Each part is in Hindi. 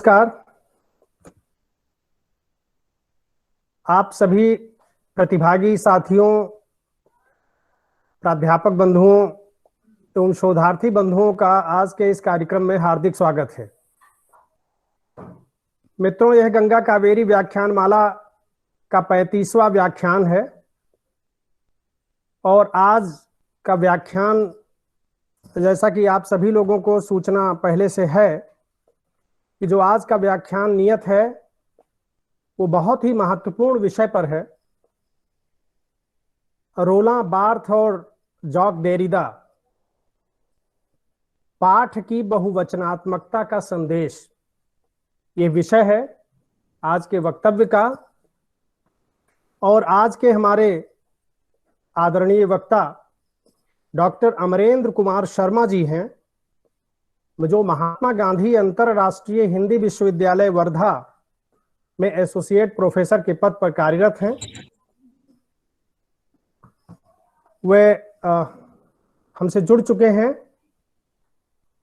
नमस्कार। आप सभी प्रतिभागी साथियों, प्राध्यापक बंधुओं एवं शोधार्थी बंधुओं का आज के इस कार्यक्रम में हार्दिक स्वागत है। मित्रों, यह गंगा कावेरी व्याख्यान माला का 35वां व्याख्यान है और आज का व्याख्यान, जैसा कि आप सभी लोगों को सूचना पहले से है कि जो आज का व्याख्यान नियत है वो बहुत ही महत्वपूर्ण विषय पर है। रोलां बार्थ और जॉक डेरिडा, पाठ की बहुवचनात्मकता का संदेश, ये विषय है आज के वक्तव्य का। और आज के हमारे आदरणीय वक्ता डॉक्टर अमरेंद्र कुमार शर्मा जी हैं, जो महात्मा गांधी अंतरराष्ट्रीय हिंदी विश्वविद्यालय वर्धा में एसोसिएट प्रोफेसर के पद पर कार्यरत हैं। वे हमसे जुड़ चुके हैं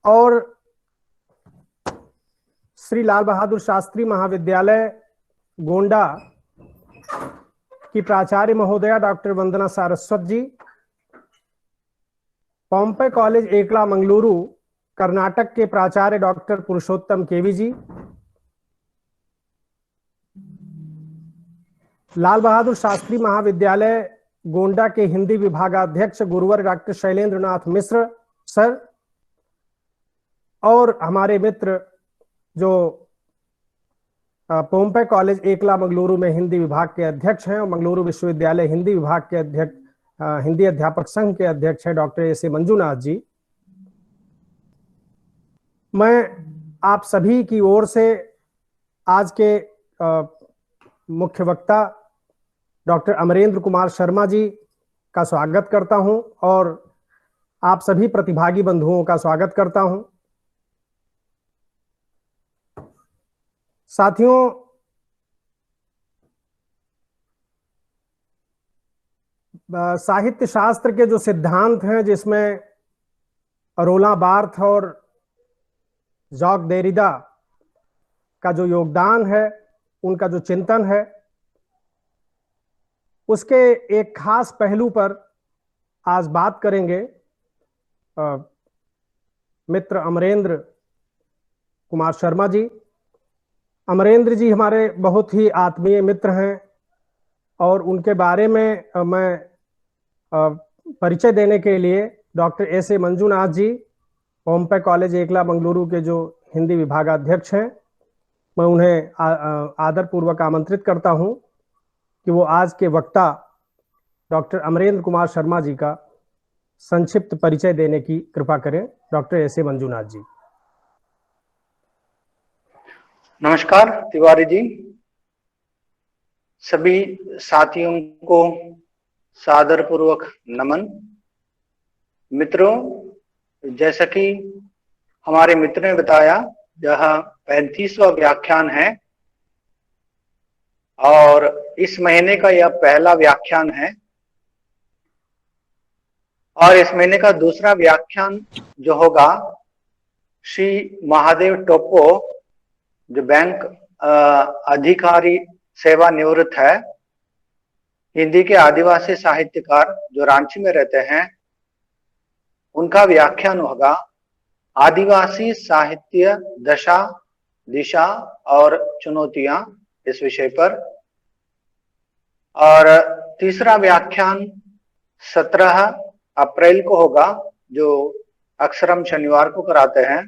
और श्री लाल बहादुर शास्त्री महाविद्यालय गोंडा की प्राचार्य महोदया डॉक्टर वंदना सारस्वत जी, पॉम्पे कॉलेज एकला मंगलुरु कर्नाटक के प्राचार्य डॉक्टर पुरुषोत्तम केवी जी, लाल बहादुर शास्त्री महाविद्यालय गोंडा के हिंदी विभागाध्यक्ष गुरुवर डॉक्टर शैलेंद्र नाथ मिश्र सर, और हमारे मित्र जो पोम्पे कॉलेज एकला मंगलुरु में हिंदी विभाग के अध्यक्ष हैं और मंगलुरु विश्वविद्यालय हिंदी विभाग के अध्यक्ष, हिंदी अध्यापक संघ के अध्यक्ष हैं डॉक्टर एस.ए. मंजुनाथ जी। मैं आप सभी की ओर से आज के मुख्य वक्ता डॉक्टर अमरेंद्र कुमार शर्मा जी का स्वागत करता हूं और आप सभी प्रतिभागी बंधुओं का स्वागत करता हूं। साथियों, साहित्य शास्त्र के जो सिद्धांत हैं, जिसमें रोलां बार्थ और जॉक डेरिडा का जो योगदान है, उनका जो चिंतन है, उसके एक खास पहलू पर आज बात करेंगे मित्र अमरेंद्र कुमार शर्मा जी। अमरेंद्र जी हमारे बहुत ही आत्मीय मित्र हैं और उनके बारे में मैं परिचय देने के लिए डॉक्टर एस.ए. मंजुनाथ जी, पोम्पे कॉलेज एकला मंगलुरु के जो हिंदी विभागाध्यक्ष हैं, मैं उन्हें आदरपूर्वक आमंत्रित करता हूं कि वो आज के वक्ता डॉक्टर अमरेंद्र कुमार शर्मा जी का संक्षिप्त परिचय देने की कृपा करें। डॉक्टर एस.ए. मंजुनाथ जी। नमस्कार तिवारी जी, सभी साथियों को सादर पूर्वक नमन। मित्रों, जैसा कि हमारे मित्र ने बताया, यह 35वां व्याख्यान है और इस महीने का यह पहला व्याख्यान है और इस महीने का दूसरा व्याख्यान जो होगा, श्री महादेव टोप्पो, जो बैंक अधिकारी सेवानिवृत्त है, हिंदी के आदिवासी साहित्यकार जो रांची में रहते हैं, उनका व्याख्यान होगा आदिवासी साहित्य दशा दिशा और चुनौतियां, इस विषय पर। और तीसरा व्याख्यान 17 अप्रैल को होगा, जो अक्सर हम शनिवार को कराते हैं।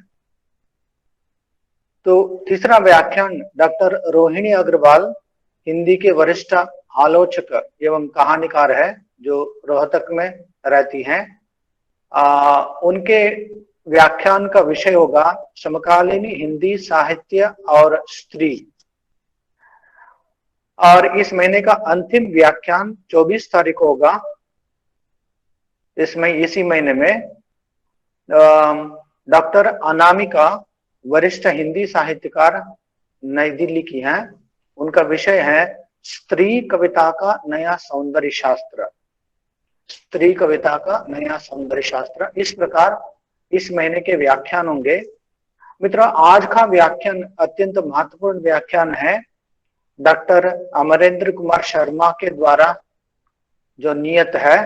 तो तीसरा व्याख्यान डॉक्टर रोहिणी अग्रवाल, हिंदी के वरिष्ठ आलोचक एवं कहानीकार है, जो रोहतक में रहती हैं, उनके व्याख्यान का विषय होगा समकालीन हिंदी साहित्य और स्त्री। और इस महीने का अंतिम व्याख्यान 24 तारीख को होगा। इसमें इसी महीने में डॉक्टर अनामिका, वरिष्ठ हिंदी साहित्यकार, नई दिल्ली की हैं, उनका विषय है स्त्री कविता का नया सौंदर्य शास्त्र। स्त्री कविता का नया सौंदर्य शास्त्र। इस प्रकार इस महीने के व्याख्यान होंगे मित्रों, आज का व्याख्यान अत्यंत महत्वपूर्ण व्याख्यान है। डॉक्टर अमरेंद्र कुमार शर्मा के द्वारा जो नियत है।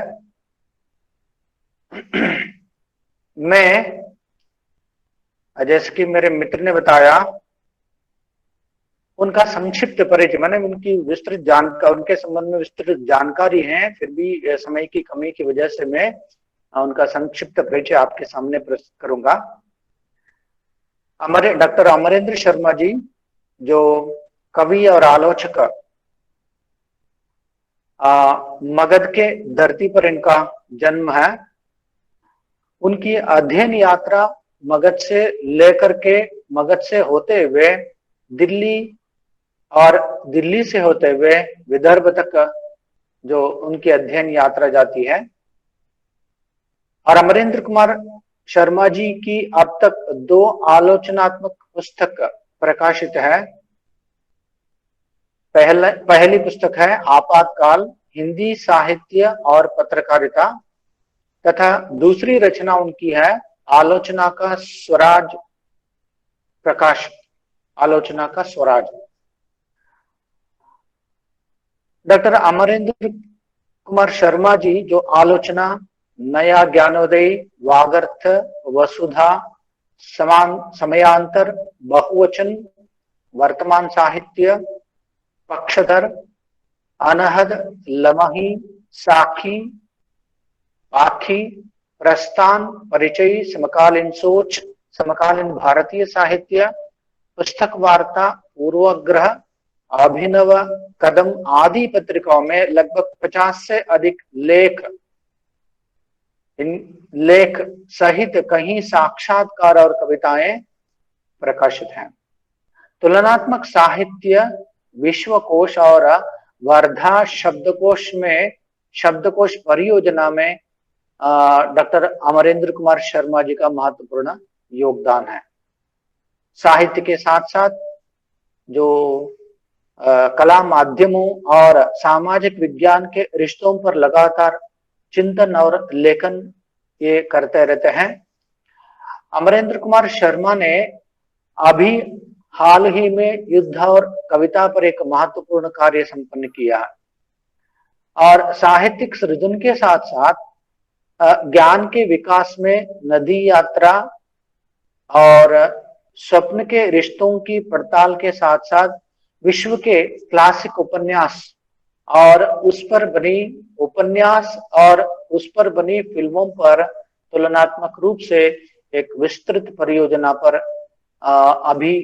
मैं, जैसे कि मेरे मित्र ने बताया, उनका संक्षिप्त परिचय, मैंने उनकी विस्तृत जानकारी, उनके संबंध में विस्तृत जानकारी है, फिर भी समय की कमी की वजह से मैं उनका संक्षिप्त परिचय आपके सामने प्रस्तुत करूंगा। डॉक्टर अमरेंद्र शर्मा जी जो कवि और आलोचक, मगध के धरती पर इनका जन्म है। उनकी अध्ययन यात्रा मगध से होते हुए दिल्ली और दिल्ली से होते हुए विदर्भ तक जो उनकी अध्ययन यात्रा जाती है। और अमरेंद्र कुमार शर्मा जी की अब तक 2 आलोचनात्मक पुस्तक प्रकाशित है। पहली पुस्तक है आपातकाल, हिंदी साहित्य और पत्रकारिता, तथा दूसरी रचना उनकी है आलोचना का स्वराज प्रकाश, आलोचना का स्वराज। डॉक्टर अमरेंद्र कुमार शर्मा जी जो आलोचना, नया ज्ञानोदय, वागर्थ, वसुधा, समयांतर, बहुवचन, वर्तमान साहित्य, पक्षधर, अनहद, लमही, साखी, पाखी, प्रस्थान, परिचय, समकालीन सोच, समकालीन भारतीय साहित्य, पुस्तक वार्ता, पूर्वग्रह, अभिनव कदम आदि पत्रिकाओं में लगभग 50 से अधिक लेख सहित कई साक्षात्कार और कविताएं प्रकाशित हैं। तुलनात्मक साहित्य, विश्वकोश और वर्धा शब्दकोश परियोजना में डॉक्टर अमरेंद्र कुमार शर्मा जी का महत्वपूर्ण योगदान है। साहित्य के साथ साथ जो कला माध्यमों और सामाजिक विज्ञान के रिश्तों पर लगातार चिंतन और लेखन ये करते रहते हैं। अमरेंद्र कुमार शर्मा ने अभी हाल ही में युद्ध और कविता पर एक महत्वपूर्ण कार्य संपन्न किया और साहित्यिक सृजन के साथ साथ ज्ञान के विकास में नदी यात्रा और स्वप्न के रिश्तों की पड़ताल के साथ साथ विश्व के क्लासिक उपन्यास और उस पर बनी फिल्मों पर तुलनात्मक रूप से एक विस्तृत परियोजना पर अभी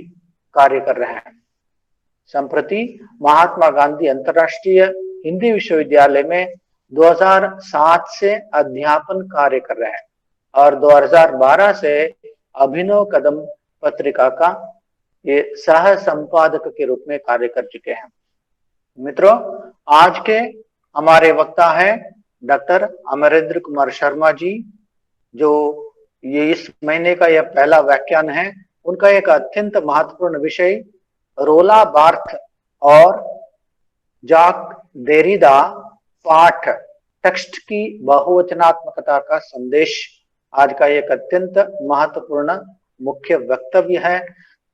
कार्य कर रहे हैं। संप्रति महात्मा गांधी अंतर्राष्ट्रीय हिंदी विश्वविद्यालय में 2007 से अध्यापन कार्य कर रहे हैं और 2012 से अभिनव कदम पत्रिका का ये सह संपादक के रूप में कार्य कर चुके हैं। मित्रों, आज के हमारे वक्ता है डॉक्टर अमरेंद्र कुमार शर्मा जी, जो ये इस महीने का यह पहला व्याख्यान है। उनका एक अत्यंत महत्वपूर्ण विषय रोला बार्थ और जाक देरिदा पाठ टेक्स्ट की बहुवचनात्मकता का संदेश आज का एक अत्यंत महत्वपूर्ण मुख्य वक्तव्य है।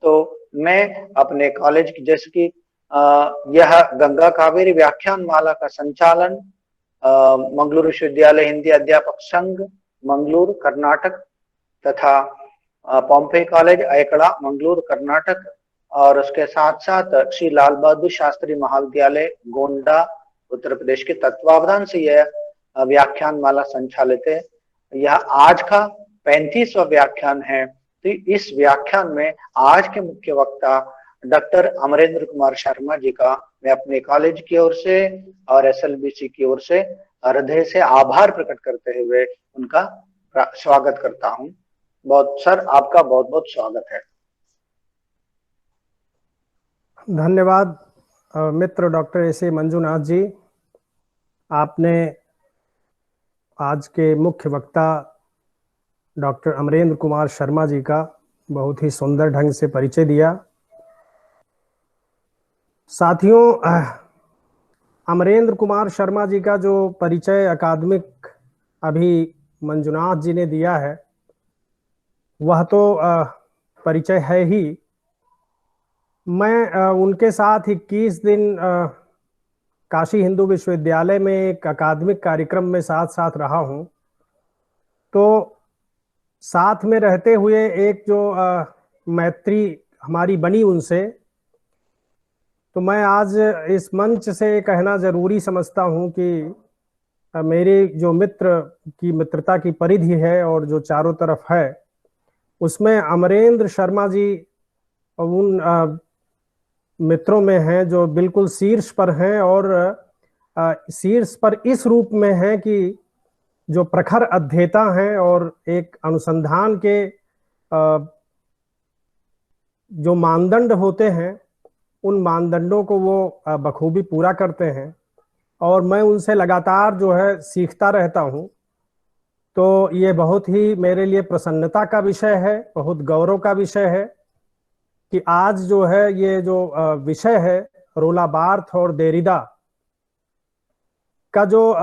तो मैं अपने कॉलेज की, जैसे कि यह गंगा कावेरी व्याख्यान माला का संचालन मंगलुरु विश्वविद्यालय हिंदी अध्यापक संघ मंगलुरु कर्नाटक तथा पॉम्पे कॉलेज अयकड़ा मंगलुरु कर्नाटक और उसके साथ साथ श्री लाल बहादुर शास्त्री महाविद्यालय गोंडा उत्तर प्रदेश के तत्वावधान से यह व्याख्यान माला संचालित है। यह आज का 35वां व्याख्यान है। तो इस व्याख्यान में आज के मुख्य वक्ता डॉक्टर अमरेंद्र कुमार शर्मा जी का मैं अपने कॉलेज की ओर से और SLBC की ओर से हृदय से आभार प्रकट करते हुए उनका स्वागत करता हूं। सर, आपका बहुत बहुत स्वागत है। धन्यवाद मित्र डॉक्टर S.A. मंजुनाथ जी। आपने आज के मुख्य वक्ता डॉक्टर अमरेंद्र कुमार शर्मा जी का बहुत ही सुंदर ढंग से परिचय दिया। साथियों, अमरेंद्र कुमार शर्मा जी का जो परिचय अकादमिक अभी मंजुनाथ जी ने दिया है, वह तो परिचय है ही। मैं उनके साथ 21 दिन काशी हिंदू विश्वविद्यालय में एक अकादमिक कार्यक्रम में साथ साथ रहा हूं। तो साथ में रहते हुए एक जो मैत्री हमारी बनी उनसे, तो मैं आज इस मंच से कहना जरूरी समझता हूं कि मेरे जो मित्र की मित्रता की परिधि है और जो चारों तरफ है, उसमें अमरेंद्र शर्मा जी उन मित्रों में हैं जो बिल्कुल शीर्ष पर हैं, और शीर्ष पर इस रूप में हैं कि जो प्रखर अध्येता हैं और एक अनुसंधान के जो मानदंड होते हैं, उन मानदंडों को वो बखूबी पूरा करते हैं, और मैं उनसे लगातार जो है सीखता रहता हूं। तो ये बहुत ही मेरे लिए प्रसन्नता का विषय है, बहुत गौरव का विषय है कि आज जो है ये जो विषय है रोला बार्थ और देरिदा का जो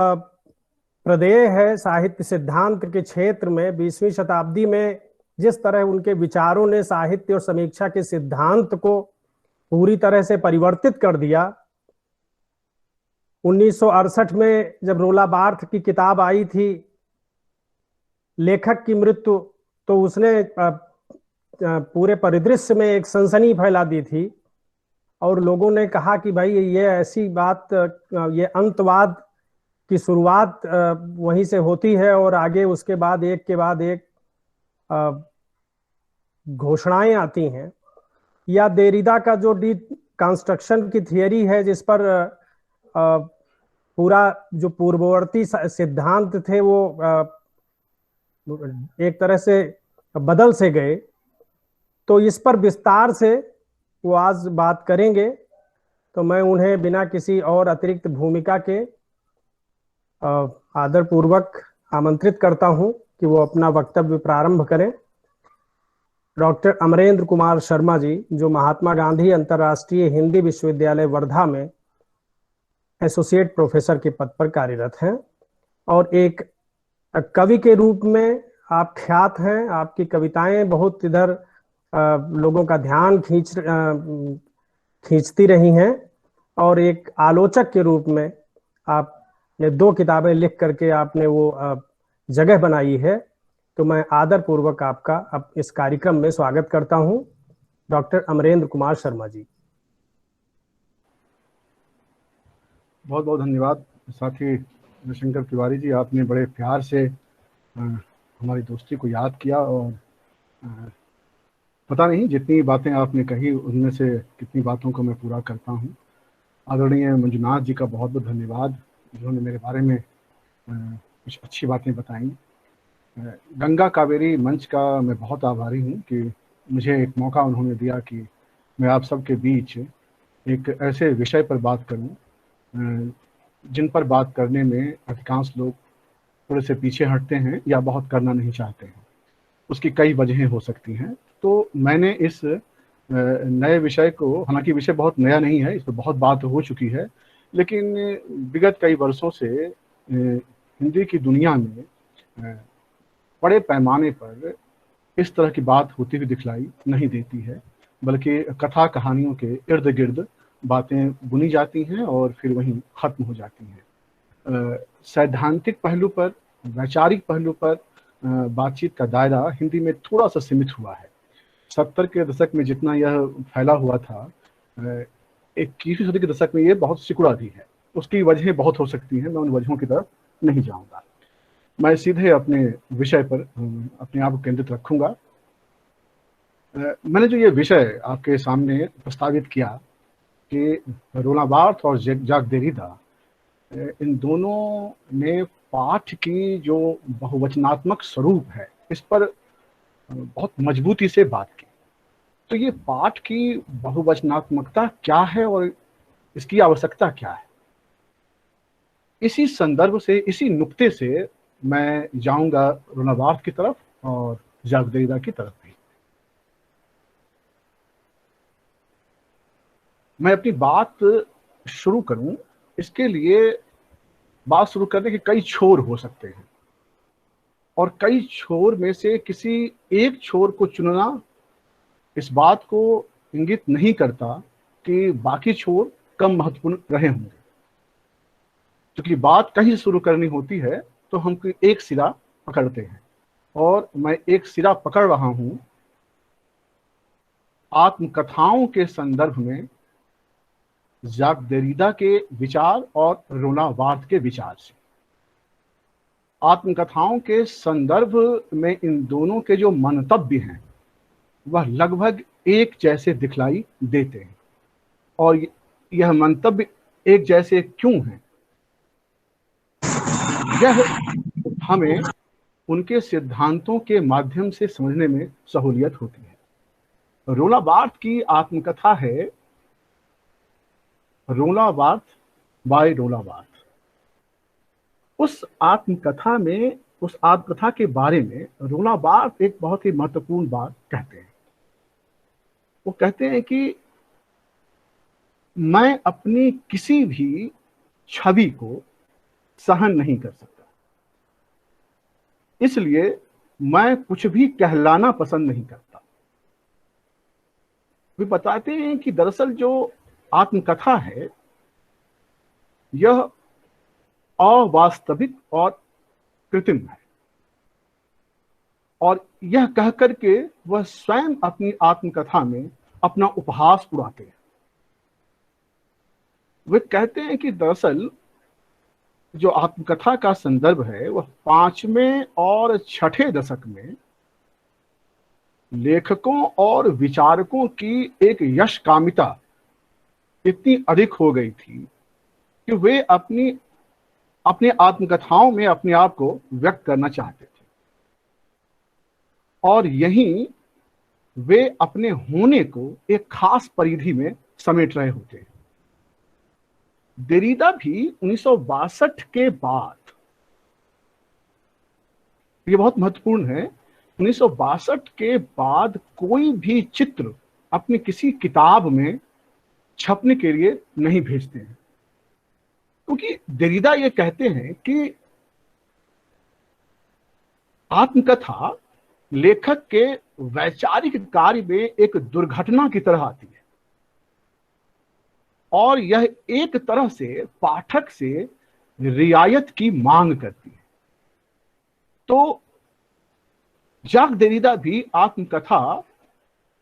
प्रदेय है साहित्य सिद्धांत के क्षेत्र में 20वीं शताब्दी में, जिस तरह उनके विचारों ने साहित्य और समीक्षा के सिद्धांत को पूरी तरह से परिवर्तित कर दिया। 1968 में जब रोला बार्थ की किताब आई थी, लेखक की मृत्यु, तो उसने पूरे परिदृश्य में एक सनसनी फैला दी थी, और लोगों ने कहा कि भाई ये ऐसी बात, ये अंतवाद की शुरुआत वहीं से होती है और आगे उसके बाद एक के बाद एक घोषणाएं आती हैं। या देरिदा का जो डिकंस्ट्रक्शन की थियरी है, जिस पर पूरा जो पूर्ववर्ती सिद्धांत थे वो एक तरह से बदल से गए, तो इस पर विस्तार से वो आज बात करेंगे। तो मैं उन्हें बिना किसी और अतिरिक्त भूमिका के आदरपूर्वक आमंत्रित करता हूं कि वो अपना वक्तव्य प्रारंभ करें। डॉक्टर अमरेंद्र कुमार शर्मा जी, जो महात्मा गांधी अंतर्राष्ट्रीय हिंदी विश्वविद्यालय वर्धा में एसोसिएट प्रोफेसर के पद पर कार्यरत हैं, और एक कवि के रूप में आप ख्यात हैं। आपकी कविताएं बहुत इधर लोगों का ध्यान खींचती रही हैं, और एक आलोचक के रूप में आपने 2 किताबें लिख करके आपने वो जगह बनाई है। तो मैं आदरपूर्वक आपका अब इस कार्यक्रम में स्वागत करता हूं, डॉक्टर अमरेंद्र कुमार शर्मा जी। बहुत बहुत धन्यवाद साथी शंकर तिवारी जी, आपने बड़े प्यार से हमारी दोस्ती को याद किया, और पता नहीं जितनी बातें आपने कही उनमें से कितनी बातों को मैं पूरा करता हूं। आदरणीय मंजुनाथ जी का बहुत बहुत धन्यवाद, जिन्होंने मेरे बारे में कुछ अच्छी बातें बताई। गंगा कावेरी मंच का मैं बहुत आभारी हूं कि मुझे एक मौका उन्होंने दिया कि मैं आप सबके बीच एक ऐसे विषय पर बात करूं जिन पर बात करने में अधिकांश लोग थोड़े से पीछे हटते हैं या बहुत करना नहीं चाहते हैं। उसकी कई वजहें हो सकती हैं। तो मैंने इस नए विषय को, हालांकि विषय बहुत नया नहीं है, इस पर बहुत बात हो चुकी है, लेकिन विगत कई वर्षों से हिंदी की दुनिया में बड़े पैमाने पर इस तरह की बात होती हुई दिखलाई नहीं देती है, बल्कि कथा कहानियों के इर्द गिर्द बातें बुनी जाती हैं और फिर वहीं खत्म हो जाती हैं। सैद्धांतिक पहलू पर, वैचारिक पहलू पर बातचीत का दायरा हिंदी में थोड़ा सा सीमित हुआ है। 70 के दशक में जितना यह फैला हुआ था, 21वीं सदी के दशक में ये बहुत सिकुड़ा भी है। उसकी वजहें बहुत हो सकती हैं, मैं उन वजहों की तरफ नहीं जाऊंगा। मैं सीधे अपने विषय पर अपने आप को केंद्रित रखूंगा। मैंने जो ये विषय आपके सामने प्रस्तावित किया कि रोला बार्थ और जैक देरिदा, इन दोनों ने पाठ की जो बहुवचनात्मक स्वरूप है, इस पर बहुत मजबूती से बात की। तो ये पाठ की बहुवचनात्मकता क्या है और इसकी आवश्यकता क्या है, इसी संदर्भ से, इसी नुक्ते से मैं जाऊंगा रोला बार्थ की तरफ और जैक देरिदा की तरफ भी। मैं अपनी बात शुरू करूं, इसके लिए बात शुरू करने के कई छोर हो सकते हैं, और कई छोर में से किसी एक छोर को चुनना इस बात को इंगित नहीं करता कि बाकी छोर कम महत्वपूर्ण रहे होंगे। क्योंकि बात कहीं से शुरू करनी होती है तो हम एक सिरा पकड़ते हैं, और मैं एक सिरा पकड़ रहा हूं आत्मकथाओं के संदर्भ में जाक देरिदा के विचार और रोना बार्थ के विचार से। आत्मकथाओं के संदर्भ में इन दोनों के जो मंतव्य हैं वह लगभग एक जैसे दिखलाई देते हैं। और यह मंतव्य एक जैसे क्यों हैं, यह हमें उनके सिद्धांतों के माध्यम से समझने में सहूलियत होती है। रोना बार्थ की आत्मकथा है रोना बार्थ बाय रोना बार्थ। उस आत्मकथा के बारे में रोना बार्थ एक बहुत ही महत्वपूर्ण बात कहते हैं। वो कहते हैं कि मैं अपनी किसी भी छवि को सहन नहीं कर सकता, इसलिए मैं कुछ भी कहलाना पसंद नहीं करता। वे बताते हैं कि दरअसल जो आत्मकथा है यह अवास्तविक और कृत्रिम है, और यह कहकर के वह स्वयं अपनी आत्मकथा में अपना उपहास उड़ाते हैं। वे कहते हैं कि दरअसल जो आत्मकथा का संदर्भ है वह 5वें और 6ठे दशक में लेखकों और विचारकों की एक यशकामिता इतनी अधिक हो गई थी कि वे अपने आत्मकथाओं में अपने आप को व्यक्त करना चाहते थे, और यहीं वे अपने होने को एक खास परिधि में समेट रहे होते हैं। देरिदा भी 1962 के बाद, ये बहुत महत्वपूर्ण है, 1962 के बाद कोई भी चित्र अपनी किसी किताब में छपने के लिए नहीं भेजते हैं, क्योंकि देरिदा ये कहते हैं कि आत्मकथा लेखक के वैचारिक कार्य में एक दुर्घटना की तरह आती है, और यह एक तरह से पाठक से रियायत की मांग करती है। तो जाक देरिदा भी आत्मकथा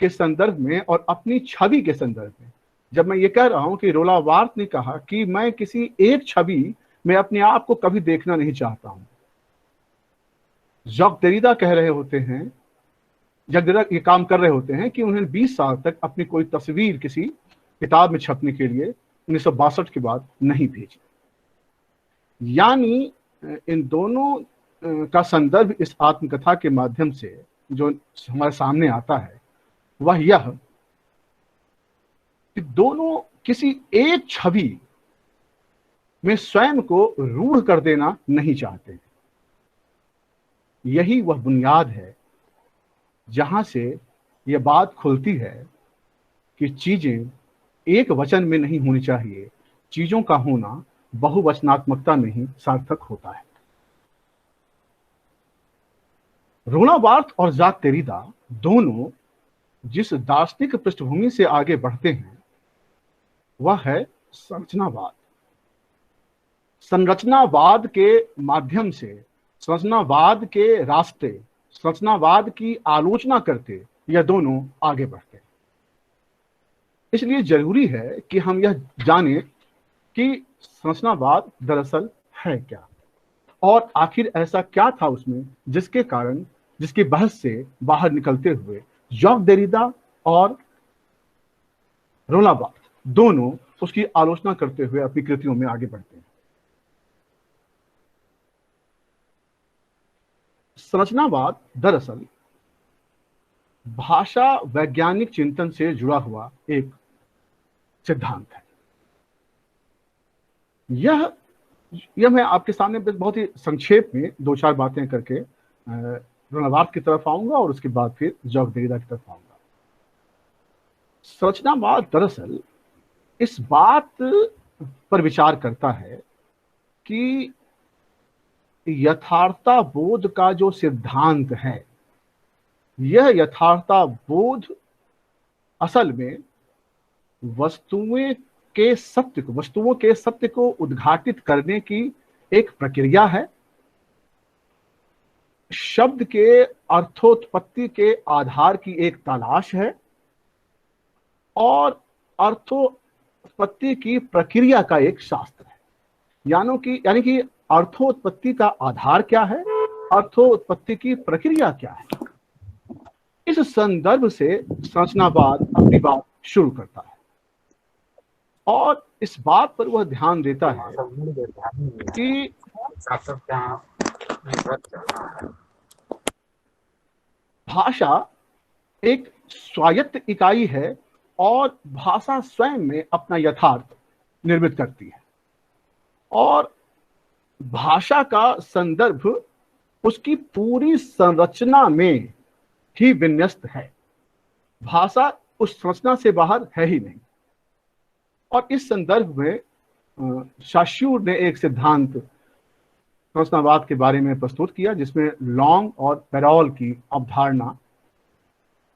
के संदर्भ में और अपनी छवि के संदर्भ में, जब मैं ये कह रहा हूं कि रोना बार्थ ने कहा कि मैं किसी एक छवि में अपने आप को कभी देखना नहीं चाहता हूं, जाक देरिदा कह रहे होते हैं, जाक देरिदा ये काम कर रहे होते हैं कि उन्हें 20 साल तक अपनी कोई तस्वीर किसी किताब में छपने के लिए 1962 के बाद नहीं भेजी। यानी इन दोनों का संदर्भ इस आत्मकथा के माध्यम से जो हमारे सामने आता है वह यह कि दोनों किसी एक छवि में स्वयं को रूढ़ कर देना नहीं चाहते। यही वह बुनियाद है जहां से यह बात खुलती है कि चीजें एक वचन में नहीं होनी चाहिए, चीजों का होना बहुवचनात्मकता में ही सार्थक होता है। रोना बार्थ और जाक देरिदा दोनों जिस दार्शनिक पृष्ठभूमि से आगे बढ़ते हैं वह है संरचनावाद। संरचनावाद के माध्यम से, संरचनावाद के रास्ते, संरचनावाद की आलोचना करते यह दोनों आगे बढ़ते हैं। इसलिए जरूरी है कि हम यह जानें कि संरचनावाद दरअसल है क्या, और आखिर ऐसा क्या था उसमें जिसके कारण, जिसकी बहस से बाहर निकलते हुए जाक देरिदा और रोना बार्थ दोनों उसकी आलोचना करते हुए अपनी कृतियों में आगे बढ़ते हैं। संरचनावाद दरअसल भाषा वैज्ञानिक चिंतन से जुड़ा हुआ एक सिद्धांत है। यह मैं आपके सामने बहुत ही संक्षेप में 2-4 बातें करके रोना बार्थ की तरफ आऊंगा और उसके बाद फिर जाक देरिदा की तरफ आऊंगा। संरचनावाद दरअसल इस बात पर विचार करता है कि यथार्थताबोध का जो सिद्धांत है, यह यथार्थताबोध असल में वस्तुओं के सत्य को उद्घाटित करने की एक प्रक्रिया है। शब्द के अर्थोत्पत्ति के आधार की एक तलाश है और अर्थोत्पत्ति की प्रक्रिया का एक शास्त्र है। यानी कि अर्थोत्पत्ति का आधार क्या है, अर्थोत्पत्ति की प्रक्रिया क्या है। इस संदर्भ से संरचनावाद अपनी बात शुरू करता है और इस बात पर वह ध्यान देता है कि भाषा एक स्वायत्त इकाई है और भाषा स्वयं में अपना यथार्थ निर्मित करती है और भाषा का संदर्भ उसकी पूरी संरचना में ही विन्यस्त है। भाषा उस संरचना से बाहर है ही नहीं। और इस संदर्भ में साश्यूर ने एक सिद्धांत संरचनावाद के बारे में प्रस्तुत किया जिसमें लॉन्ग और पेरोल की अवधारणा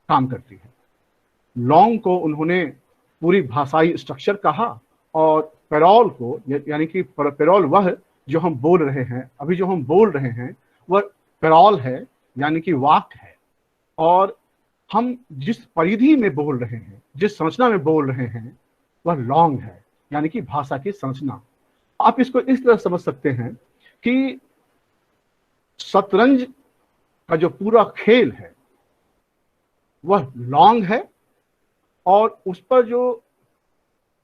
काम करती है। लॉन्ग को उन्होंने पूरी भाषाई स्ट्रक्चर कहा और पेरोल को, यानी कि पेरोल वह जो हम बोल रहे हैं, अभी जो हम बोल रहे हैं वह पेरोल है, यानी कि वाक्य है। और हम जिस परिधि में बोल रहे हैं, जिस संरचना में बोल रहे हैं, वह लॉन्ग है, यानी कि भाषा की संरचना। आप इसको इस तरह समझ सकते हैं कि शतरंज का जो पूरा खेल है वह लॉन्ग है और उस पर जो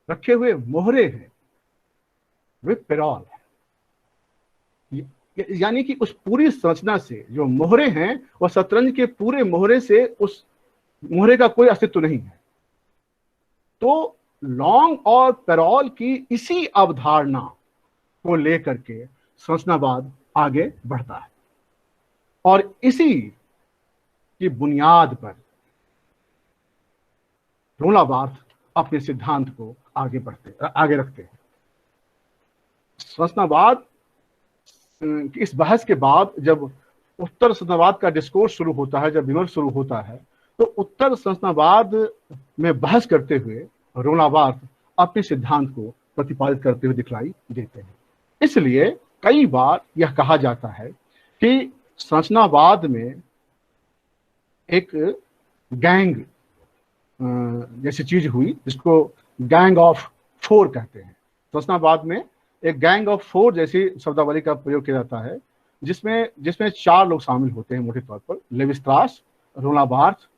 रखे हुए मोहरे हैं वे पेरोल है। यानी कि उस पूरी संरचना से जो मोहरे हैं वह शतरंज के पूरे मोहरे से उस मोहरे का कोई अस्तित्व नहीं है। तो लॉन्ग और पेरोल की इसी अवधारणा को लेकर के संरचनावाद आगे बढ़ता है और इसी की बुनियाद पर रोलाबार्थ अपने सिद्धांत को आगे रखते हैं। संरचनावाद इस बहस के बाद जब उत्तर संरचनावाद का डिस्कोर्स शुरू होता है, जब विमर्श शुरू होता है, तो उत्तर संरचनावाद में बहस करते हुए रोलाबार्थ अपने सिद्धांत को प्रतिपादित करते हुए दिखलाई देते हैं। इसलिए कई बार यह कहा जाता है कि संरचनावाद में एक गैंग जैसी चीज हुई जिसको गैंग ऑफ फोर कहते हैं। संरचनावाद में एक गैंग ऑफ फोर जैसी शब्दावली का प्रयोग किया जाता है जिसमें 4 लोग शामिल होते हैं मोटे तौर पर, लेविस्त्रास, रोलाबार्थ,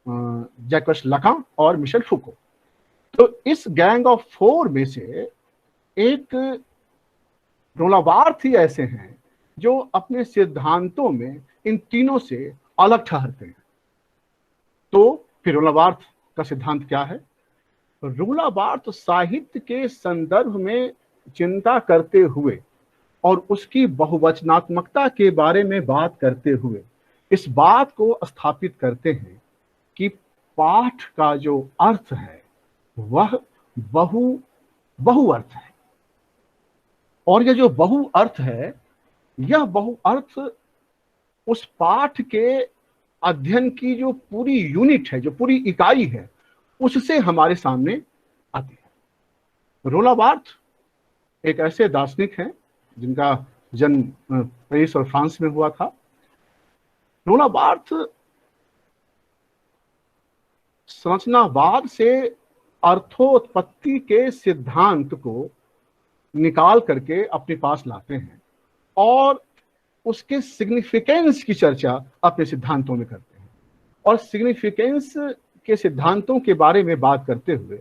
जैकस लकान और मिशेल फुको। तो इस गैंग ऑफ फोर में से एक रोलाबार्थ ही ऐसे हैं जो अपने सिद्धांतों में इन तीनों से अलग ठहरते हैं। तो फिर रोलाबार्थ का सिद्धांत क्या है? रोलाबार्थ साहित्य के संदर्भ में चिंता करते हुए और उसकी बहुवचनात्मकता के बारे में बात करते हुए इस बात को स्थापित करते हैं कि पाठ का जो अर्थ है वह बहुअर्थ है और यह जो बहुअर्थ है, यह बहुअर्थ उस पाठ के अध्ययन की जो पूरी यूनिट है, जो पूरी इकाई है, उससे हमारे सामने आती है। रोलाबार्थ एक ऐसे दार्शनिक हैं जिनका जन्म पेरिस और फ्रांस में हुआ था। रोलाबार्थ संरचनावाद से अर्थोत्पत्ति के सिद्धांत को निकाल करके अपने पास लाते हैं और उसके सिग्निफिकेंस की चर्चा अपने सिद्धांतों में करते हैं। और सिग्निफिकेंस के सिद्धांतों के बारे में बात करते हुए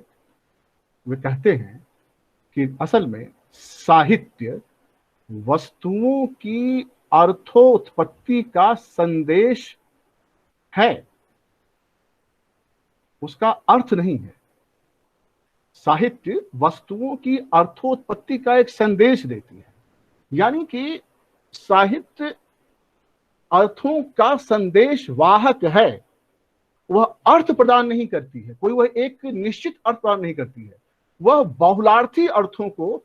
वे कहते हैं कि असल में साहित्य वस्तुओं की अर्थोत्पत्ति का संदेश है, उसका अर्थ नहीं है। साहित्य वस्तुओं की अर्थोत्पत्ति का एक संदेश देती है, यानी कि साहित्य अर्थों का संदेश वाहक है। वह अर्थ प्रदान नहीं करती है, कोई वह एक निश्चित अर्थ प्रदान नहीं करती है, वह बहुलार्थी अर्थों को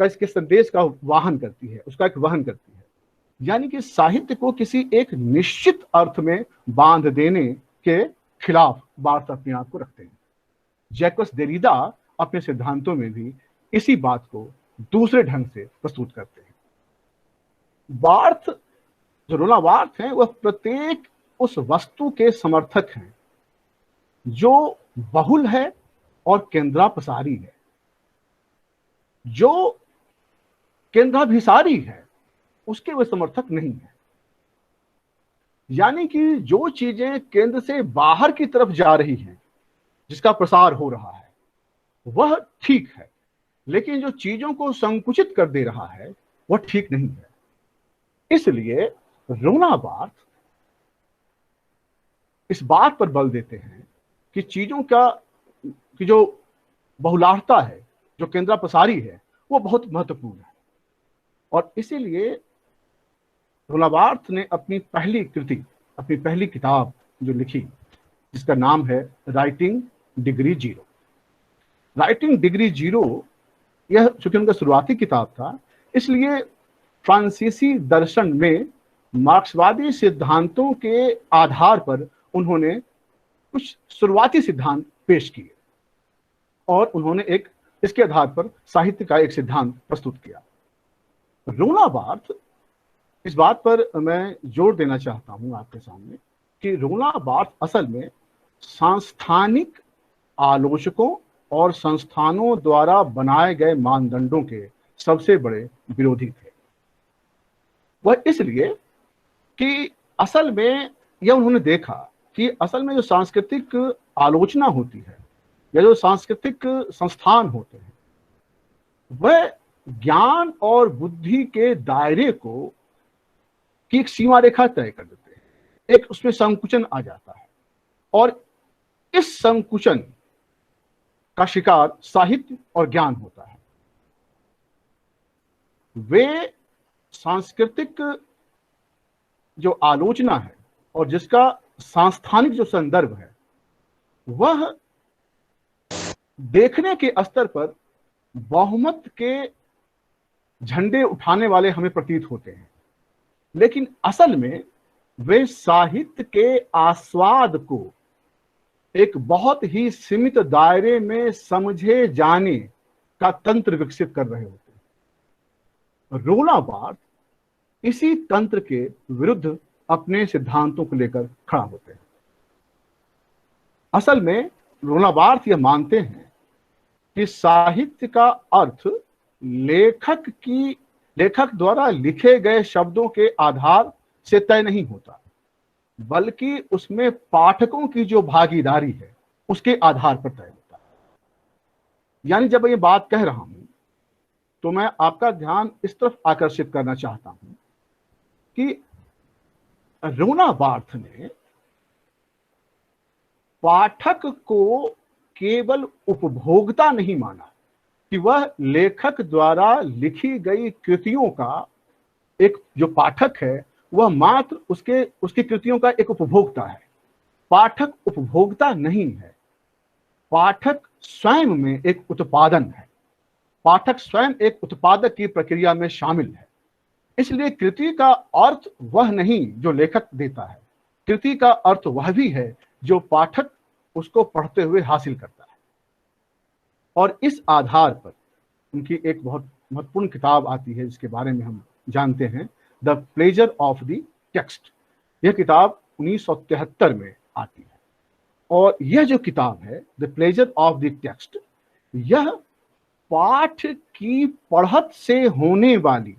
इसके संदेश का वाहन करती है, उसका एक वहन करती है। यानी कि साहित्य को किसी एक निश्चित अर्थ में बांध देने के खिलाफ बार्थ अपने आप को रखते हैं। जैक्वस देरिडा अपने सिद्धांतों में भी इसी बात को दूसरे ढंग से प्रस्तुत करते हैं। बार्थ, जो रोना बार्थ हैं, वह प्रत्येक उस वस्तु के समर्थक हैं जो बहुल है और केंद्रापसारी है। जो केंद्राभिसारी है उसके वे समर्थक नहीं है। यानी कि जो चीजें केंद्र से बाहर की तरफ जा रही हैं, जिसका प्रसार हो रहा है, वह ठीक है, लेकिन जो चीजों को संकुचित कर दे रहा है वह ठीक नहीं है। इसलिए रोना बार्थ इस बात पर बल देते हैं कि चीजों की जो बहुलार्थता है, जो केंद्रापसारी है, वो बहुत महत्वपूर्ण है। और इसीलिए रोना बार्थ ने अपनी पहली किताब जो लिखी, जिसका नाम है writing degree zero. Writing degree zero, यह चूंकि उनका शुरुआती किताब था, इसलिए फ्रांसीसी दर्शन में मार्क्सवादी सिद्धांतों के आधार पर उन्होंने कुछ शुरुआती सिद्धांत पेश किए और उन्होंने इसके आधार पर साहित्य का एक सिद्धांत प्रस्तुत किया। रोना बार्थ, इस बात पर मैं जोर देना चाहता हूं आपके सामने कि रोना बार्थ असल में सांस्थानिक आलोचकों और संस्थानों द्वारा बनाए गए मानदंडों के सबसे बड़े विरोधी थे। वह इसलिए कि असल में यह उन्होंने देखा कि असल में जो सांस्कृतिक आलोचना होती है या जो सांस्कृतिक संस्थान होते हैं, वह ज्ञान और बुद्धि के दायरे को की एक सीमा रेखा तय कर देते हैं। एक उसमें संकुचन आ जाता है और इस संकुचन का शिकार साहित्य और ज्ञान होता है। वे सांस्कृतिक जो आलोचना है और जिसका सांस्थानिक जो संदर्भ है, वह देखने के स्तर पर बहुमत के झंडे उठाने वाले हमें प्रतीत होते हैं, लेकिन असल में वे साहित्य के आस्वाद को एक बहुत ही सीमित दायरे में समझे जाने का तंत्र विकसित कर रहे होते हैं। रोना बार्थ इसी तंत्र के विरुद्ध अपने सिद्धांतों को लेकर खड़ा होते हैं। असल में रोना बार्थ यह मानते हैं कि साहित्य का अर्थ लेखक द्वारा लिखे गए शब्दों के आधार से तय नहीं होता, बल्कि उसमें पाठकों की जो भागीदारी है उसके आधार पर तय होता है। यानी जब मैं ये बात कह रहा हूं तो मैं आपका ध्यान इस तरफ आकर्षित करना चाहता हूं कि रोना बार्थ ने पाठक को केवल उपभोक्ता नहीं माना कि वह लेखक द्वारा लिखी गई कृतियों का एक जो पाठक है वह मात्र उसकी कृतियों का एक उपभोक्ता है। पाठक उपभोक्ता नहीं है, पाठक स्वयं में एक उत्पादन है, पाठक स्वयं एक उत्पादक की प्रक्रिया में शामिल है। इसलिए कृति का अर्थ वह नहीं जो लेखक देता है, कृति का अर्थ वह भी है जो पाठक उसको पढ़ते हुए हासिल करता है। और इस आधार पर उनकी एक बहुत महत्वपूर्ण किताब आती है जिसके बारे में हम जानते हैं, the pleasure of the text. यह किताब 1973 में आती है और यह जो किताब है the pleasure of the text, यह पाठ की पढ़त से होने वाली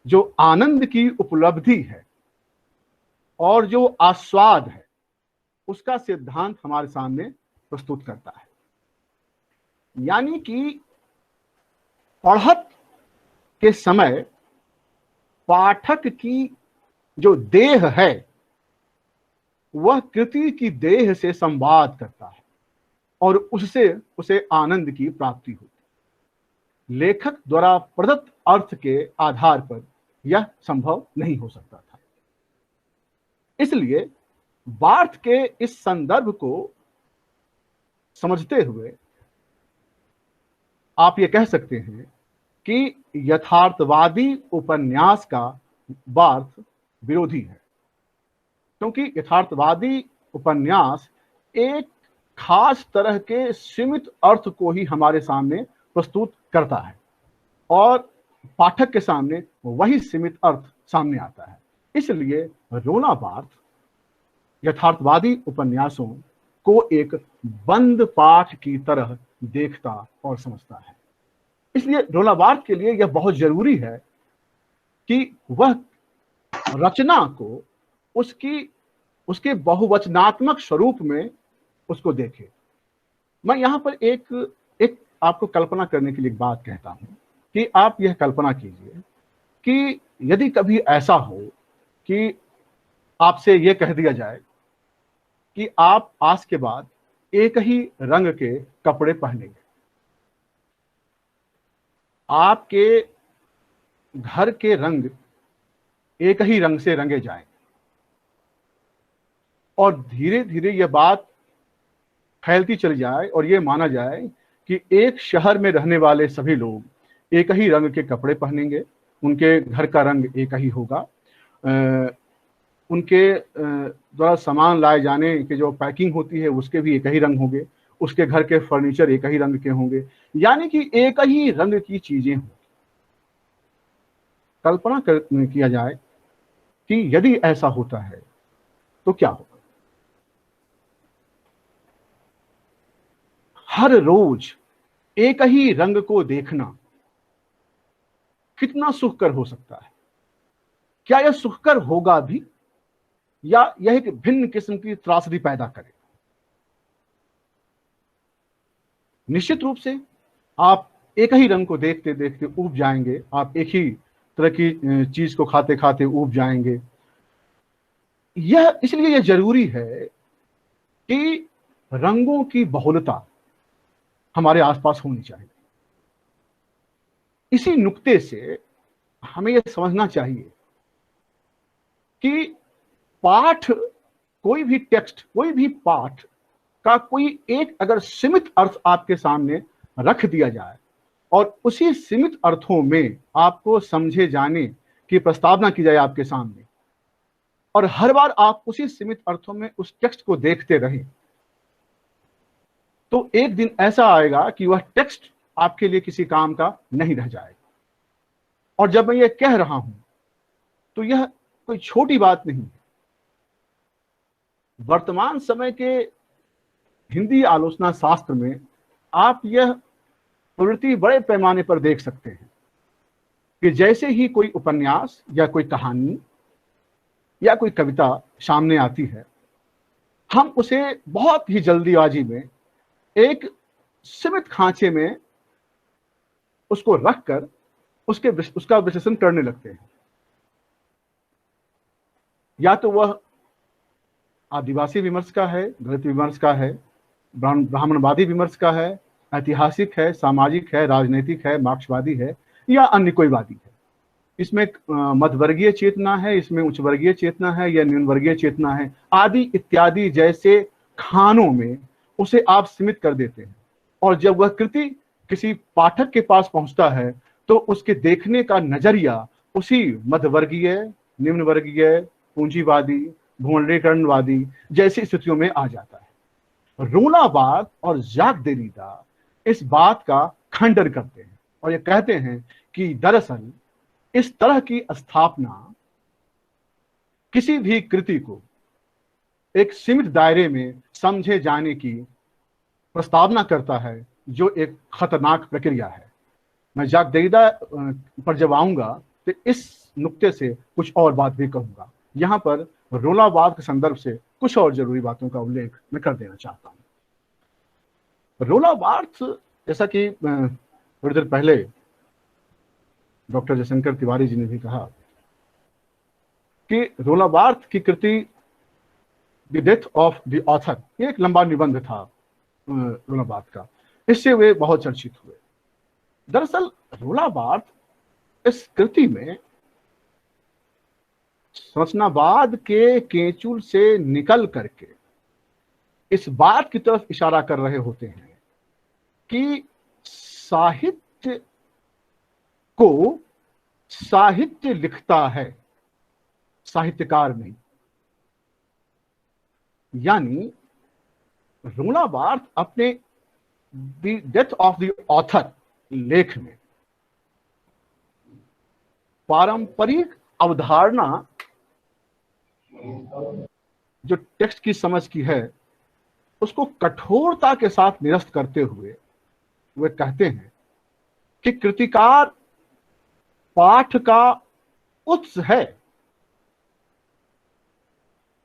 जो आनंद की उपलब्धि है और जो आस्वाद है उसका सिद्धांत हमारे सामने प्रस्तुत करता है। यानी कि पढ़त के समय पाठक की जो देह है वह कृति की देह से संवाद करता है और उससे उसे आनंद की प्राप्ति होती है। लेखक द्वारा प्रदत्त अर्थ के आधार पर यह संभव नहीं हो सकता था। इसलिए बार्थ के इस संदर्भ को समझते हुए आप ये कह सकते हैं कि यथार्थवादी उपन्यास का बार्थ विरोधी है, क्योंकि यथार्थवादी उपन्यास एक खास तरह के सीमित अर्थ को ही हमारे सामने प्रस्तुत करता है और पाठक के सामने वही सीमित अर्थ सामने आता है। इसलिए रोना बार्थ यथार्थवादी उपन्यासों को एक बंद पाठ की तरह देखता और समझता है। इसलिए रोना बार्थ के लिए यह बहुत जरूरी है कि वह रचना को उसके बहुवचनात्मक स्वरूप में उसको देखे। मैं यहां पर एक आपको कल्पना करने के लिए एक बात कहता हूं कि आप यह कल्पना कीजिए कि यदि कभी ऐसा हो कि आपसे यह कह दिया जाए कि आप आज के बाद एक ही रंग के कपड़े पहनेंगे, आपके घर के रंग एक ही रंग से रंगे जाएं और धीरे धीरे यह बात फैलती चली जाए और यह माना जाए कि एक शहर में रहने वाले सभी लोग एक ही रंग के कपड़े पहनेंगे, उनके घर का रंग एक ही होगा, उनके द्वारा सामान लाए जाने की जो पैकिंग होती है उसके भी एक ही रंग होंगे, उसके घर के फर्नीचर एक ही रंग के होंगे, यानी कि एक ही रंग की चीजें हों। कल्पना किया जाए कि यदि ऐसा होता है तो क्या होगा। हर रोज एक ही रंग को देखना कितना सुखकर हो सकता है। क्या यह सुखकर होगा भी या यह एक भिन्न किस्म की त्रासदी पैदा करेगा। निश्चित रूप से आप एक ही रंग को देखते देखते ऊब जाएंगे, आप एक ही तरह की चीज को खाते खाते ऊब जाएंगे। इसलिए यह जरूरी है कि रंगों की बहुलता हमारे आसपास होनी चाहिए। इसी नुक्ते से हमें यह समझना चाहिए कि पाठ, कोई भी टेक्स्ट, कोई भी पाठ का कोई एक अगर सीमित अर्थ आपके सामने रख दिया जाए और उसी सीमित अर्थों में आपको समझे जाने की प्रस्तावना की जाए आपके सामने, और हर बार आप उसी सीमित अर्थों में उस टेक्स्ट को देखते रहें, तो एक दिन ऐसा आएगा कि वह टेक्स्ट आपके लिए किसी काम का नहीं रह जाएगा। और जब मैं ये कह रहा हूं तो यह कोई छोटी बात नहीं है। वर्तमान समय के हिंदी आलोचना शास्त्र में आप यह प्रवृत्ति बड़े पैमाने पर देख सकते हैं कि जैसे ही कोई उपन्यास या कोई कहानी या कोई कविता सामने आती है, हम उसे बहुत ही जल्दीबाजी में एक सीमित खांचे में उसको रखकर उसका विश्लेषण करने लगते हैं। या तो वह आदिवासी विमर्श का है, दलित विमर्श का है, ब्राह्मणवादी विमर्श का है, ऐतिहासिक है, सामाजिक है, राजनीतिक है, मार्क्सवादी है या अन्य कोई वादी है। इसमें मध्यवर्गीय चेतना है, इसमें उच्च वर्गीय चेतना है या निम्न वर्गीय चेतना है, आदि इत्यादि जैसे खानों में उसे आप सीमित कर देते हैं। और जब वह कृति किसी पाठक के पास पहुंचता है तो उसके देखने का नजरिया उसी मध्यवर्गीय, निम्न वर्गीय, पूंजीवादी, भूमंडलीकरणवादी जैसी स्थितियों में आ जाता है। रोना बार्थ और जैक देरिडा इस बात का खंडन करते हैं और ये कहते हैं कि दरअसल इस तरह की स्थापना किसी भी कृति को एक सीमित दायरे में समझे जाने की प्रस्तावना करता है, जो एक खतरनाक प्रक्रिया है। मैं जैक देरिडा पर जब आऊंगा तो इस नुक्ते से कुछ और बात भी कहूंगा। यहां पर रोना बार्थ के संदर्भ से कुछ और जरूरी बातों का उल्लेख मैं कर देना चाहता हूं। रोना बार्थ, जैसा कि थोड़ी देर पहले डॉक्टर जयशंकर तिवारी जी ने भी कहा कि रोना बार्थ की कृति the death of the author, एक लंबा निबंध था रोना बार्थ का, इससे वे बहुत चर्चित हुए। दरअसल रोना बार्थ इस कृति में संरचनावाद के केंचुल से निकल करके इस बात की तरफ इशारा कर रहे होते हैं कि साहित्य को साहित्य लिखता है, साहित्यकार नहीं। यानी रोना बार्थ अपने the death of the author लेख में पारंपरिक अवधारणा जो टेक्स्ट की समझ की है उसको कठोरता के साथ निरस्त करते हुए वे कहते हैं कि कृतिकार पाठ का उत्स है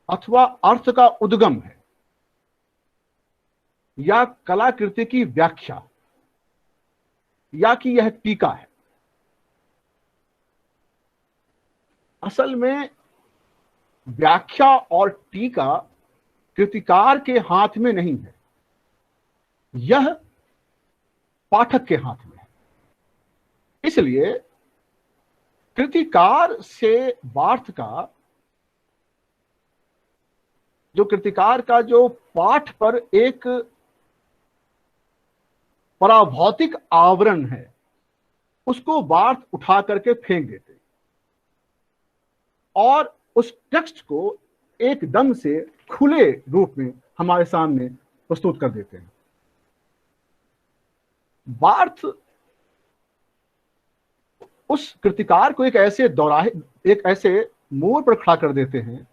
अथवा अर्थ का उद्गम है या कलाकृति की व्याख्या या कि यह टीका है। असल में व्याख्या और टीका कृतिकार के हाथ में नहीं है, यह पाठक के हाथ में है। इसलिए कृतिकार से बार्थ का जो पाठ पर एक पराभौतिक आवरण है उसको बार्थ उठा करके फेंक देते और उस टेक्स्ट को एकदम से खुले रूप में हमारे सामने प्रस्तुत कर देते हैं। बार्थ उस कृतिकार को एक ऐसे मोड़ पर खड़ा कर देते हैं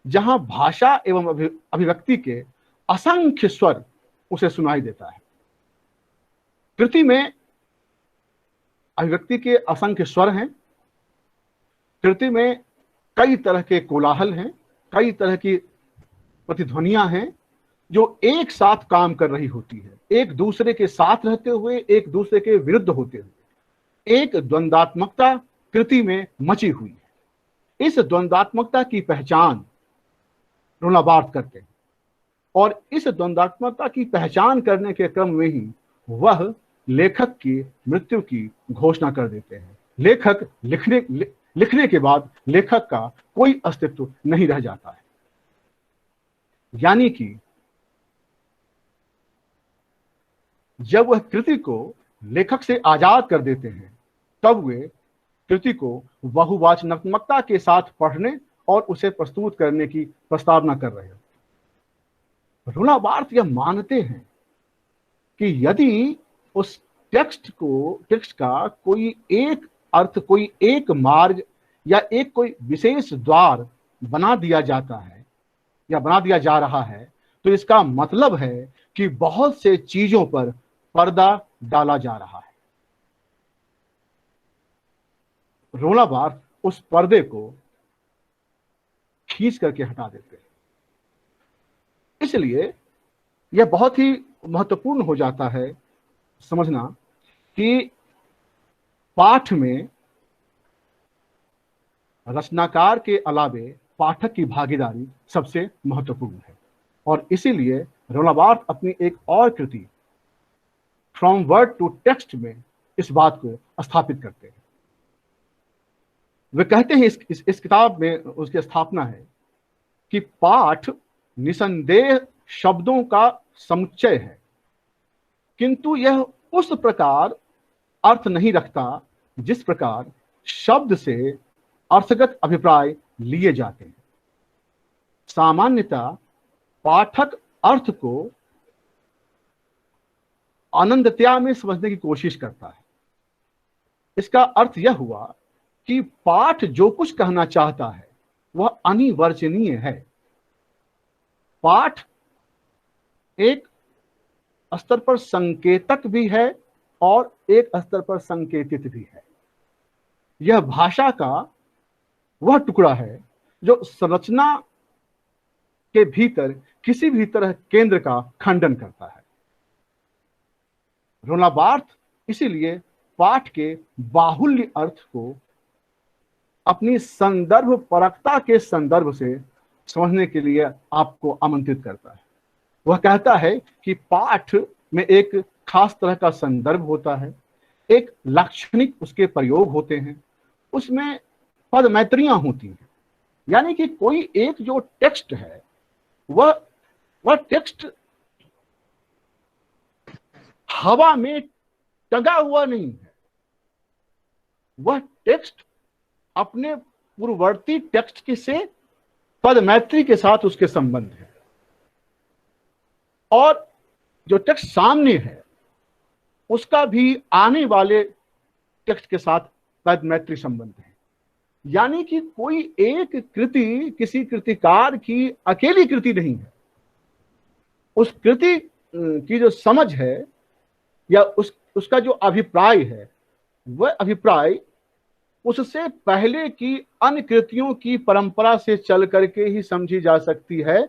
जहां भाषा एवं अभिव्यक्ति के असंख्य स्वर उसे सुनाई देता है। कृति में अभिव्यक्ति के असंख्य स्वर हैं, कृति में कई तरह के कोलाहल हैं, कई तरह की प्रतिध्वनियां हैं जो एक साथ काम कर रही होती है, एक दूसरे के साथ रहते हुए एक दूसरे के विरुद्ध होते हुए एक द्वंद्वात्मकता कृति में मची हुई है। इस द्वंद्वात्मकता की पहचान रोना बार्थ करते हैं और इस द्वंद्वात्मकता की पहचान करने के क्रम में ही वह लेखक की मृत्यु की घोषणा कर देते हैं। लेखक लिखने के बाद लेखक का कोई अस्तित्व नहीं रह जाता है। यानी कि जब वह कृति को लेखक से आजाद कर देते हैं तब वे कृति को बहुवाचनात्मकता के साथ पढ़ने और उसे प्रस्तुत करने की प्रस्तावना कर रहे हैं। रोना बार्थ यह मानते हैं कि यदि उस टेक्स्ट का कोई एक अर्थ, कोई एक मार्ग या एक कोई विशेष द्वार बना दिया जाता है या बना दिया जा रहा है तो इसका मतलब है कि बहुत से चीजों पर पर्दा डाला जा रहा है। रोना बार्थ उस पर्दे को खींच करके हटा देते हैं। इसलिए यह बहुत ही महत्वपूर्ण हो जाता है समझना कि पाठ में रचनाकार के अलावे पाठक की भागीदारी सबसे महत्वपूर्ण है और इसीलिए रोना बार्थ अपनी एक और कृति फ्रॉम वर्ड टू टेक्स्ट में इस बात को स्थापित करते हैं। वे कहते हैं इस किताब में उसकी स्थापना है कि पाठ निसंदेह शब्दों का समुच्चय है किंतु यह उस प्रकार अर्थ नहीं रखता जिस प्रकार शब्द से अर्थगत अभिप्राय लिए जाते हैं। सामान्यतः पाठक अर्थ को अनंतता में समझने की कोशिश करता है। इसका अर्थ यह हुआ कि पाठ जो कुछ कहना चाहता है वह अनिवर्चनीय है। पाठ एक स्तर पर संकेतक भी है और एक स्तर पर संकेतित भी है। यह भाषा का वह टुकड़ा है जो संरचना के भीतर किसी भी तरह केंद्र का खंडन करता है। रोना बार्थ इसीलिए पाठ के बाहुल्य अर्थ को अपनी संदर्भ परकता के संदर्भ से समझने के लिए आपको आमंत्रित करता है। वह कहता है कि पाठ में एक खास तरह का संदर्भ होता है, एक लाक्षणिक उसके प्रयोग होते हैं, उसमें पद मैत्रियां होती हैं। यानी कि कोई एक जो टेक्स्ट है वह टेक्स्ट हवा में टंगा हुआ नहीं है। वह टेक्स्ट अपने पूर्ववर्ती टेक्स्ट के से पद मैत्री के साथ उसके संबंध है। और जो टेक्स्ट सामने है उसका भी आने वाले टेक्स्ट के साथ मैत्री संबंध है। यानी कि कोई एक कृति किसी कृतिकार की अकेली कृति नहीं है। उस कृति की जो समझ है या उसका जो अभिप्राय है, वह अभिप्राय उससे पहले की अन्य कृतियों की परंपरा से चल करके ही समझी जा सकती है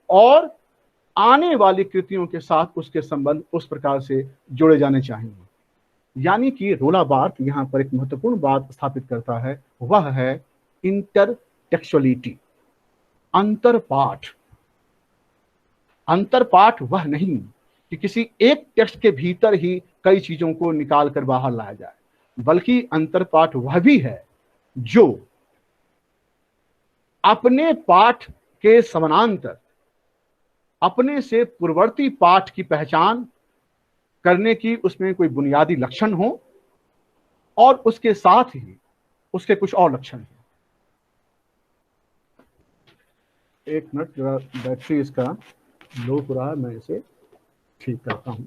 और आने वाली कृतियों के साथ उसके संबंध उस प्रकार से जोड़े जाने चाहिए। यानी कि रोला बार्थ यहां पर एक महत्वपूर्ण बात स्थापित करता है, वह है इंटरटेक्चुअलिटी, अंतरपाठ। अंतरपाठ वह नहीं कि किसी एक टेक्स्ट के भीतर ही कई चीजों को निकाल कर बाहर लाया जाए, बल्कि अंतरपाठ वह भी है जो अपने पाठ के समानांतर अपने से पूर्ववर्ती पाठ की पहचान करने की उसमें कोई बुनियादी लक्षण हो और उसके साथ ही उसके कुछ और लक्षण हैं। एक मिनट, जरा बैटरी इसका लो हो रहा है, मैं इसे ठीक करता हूं।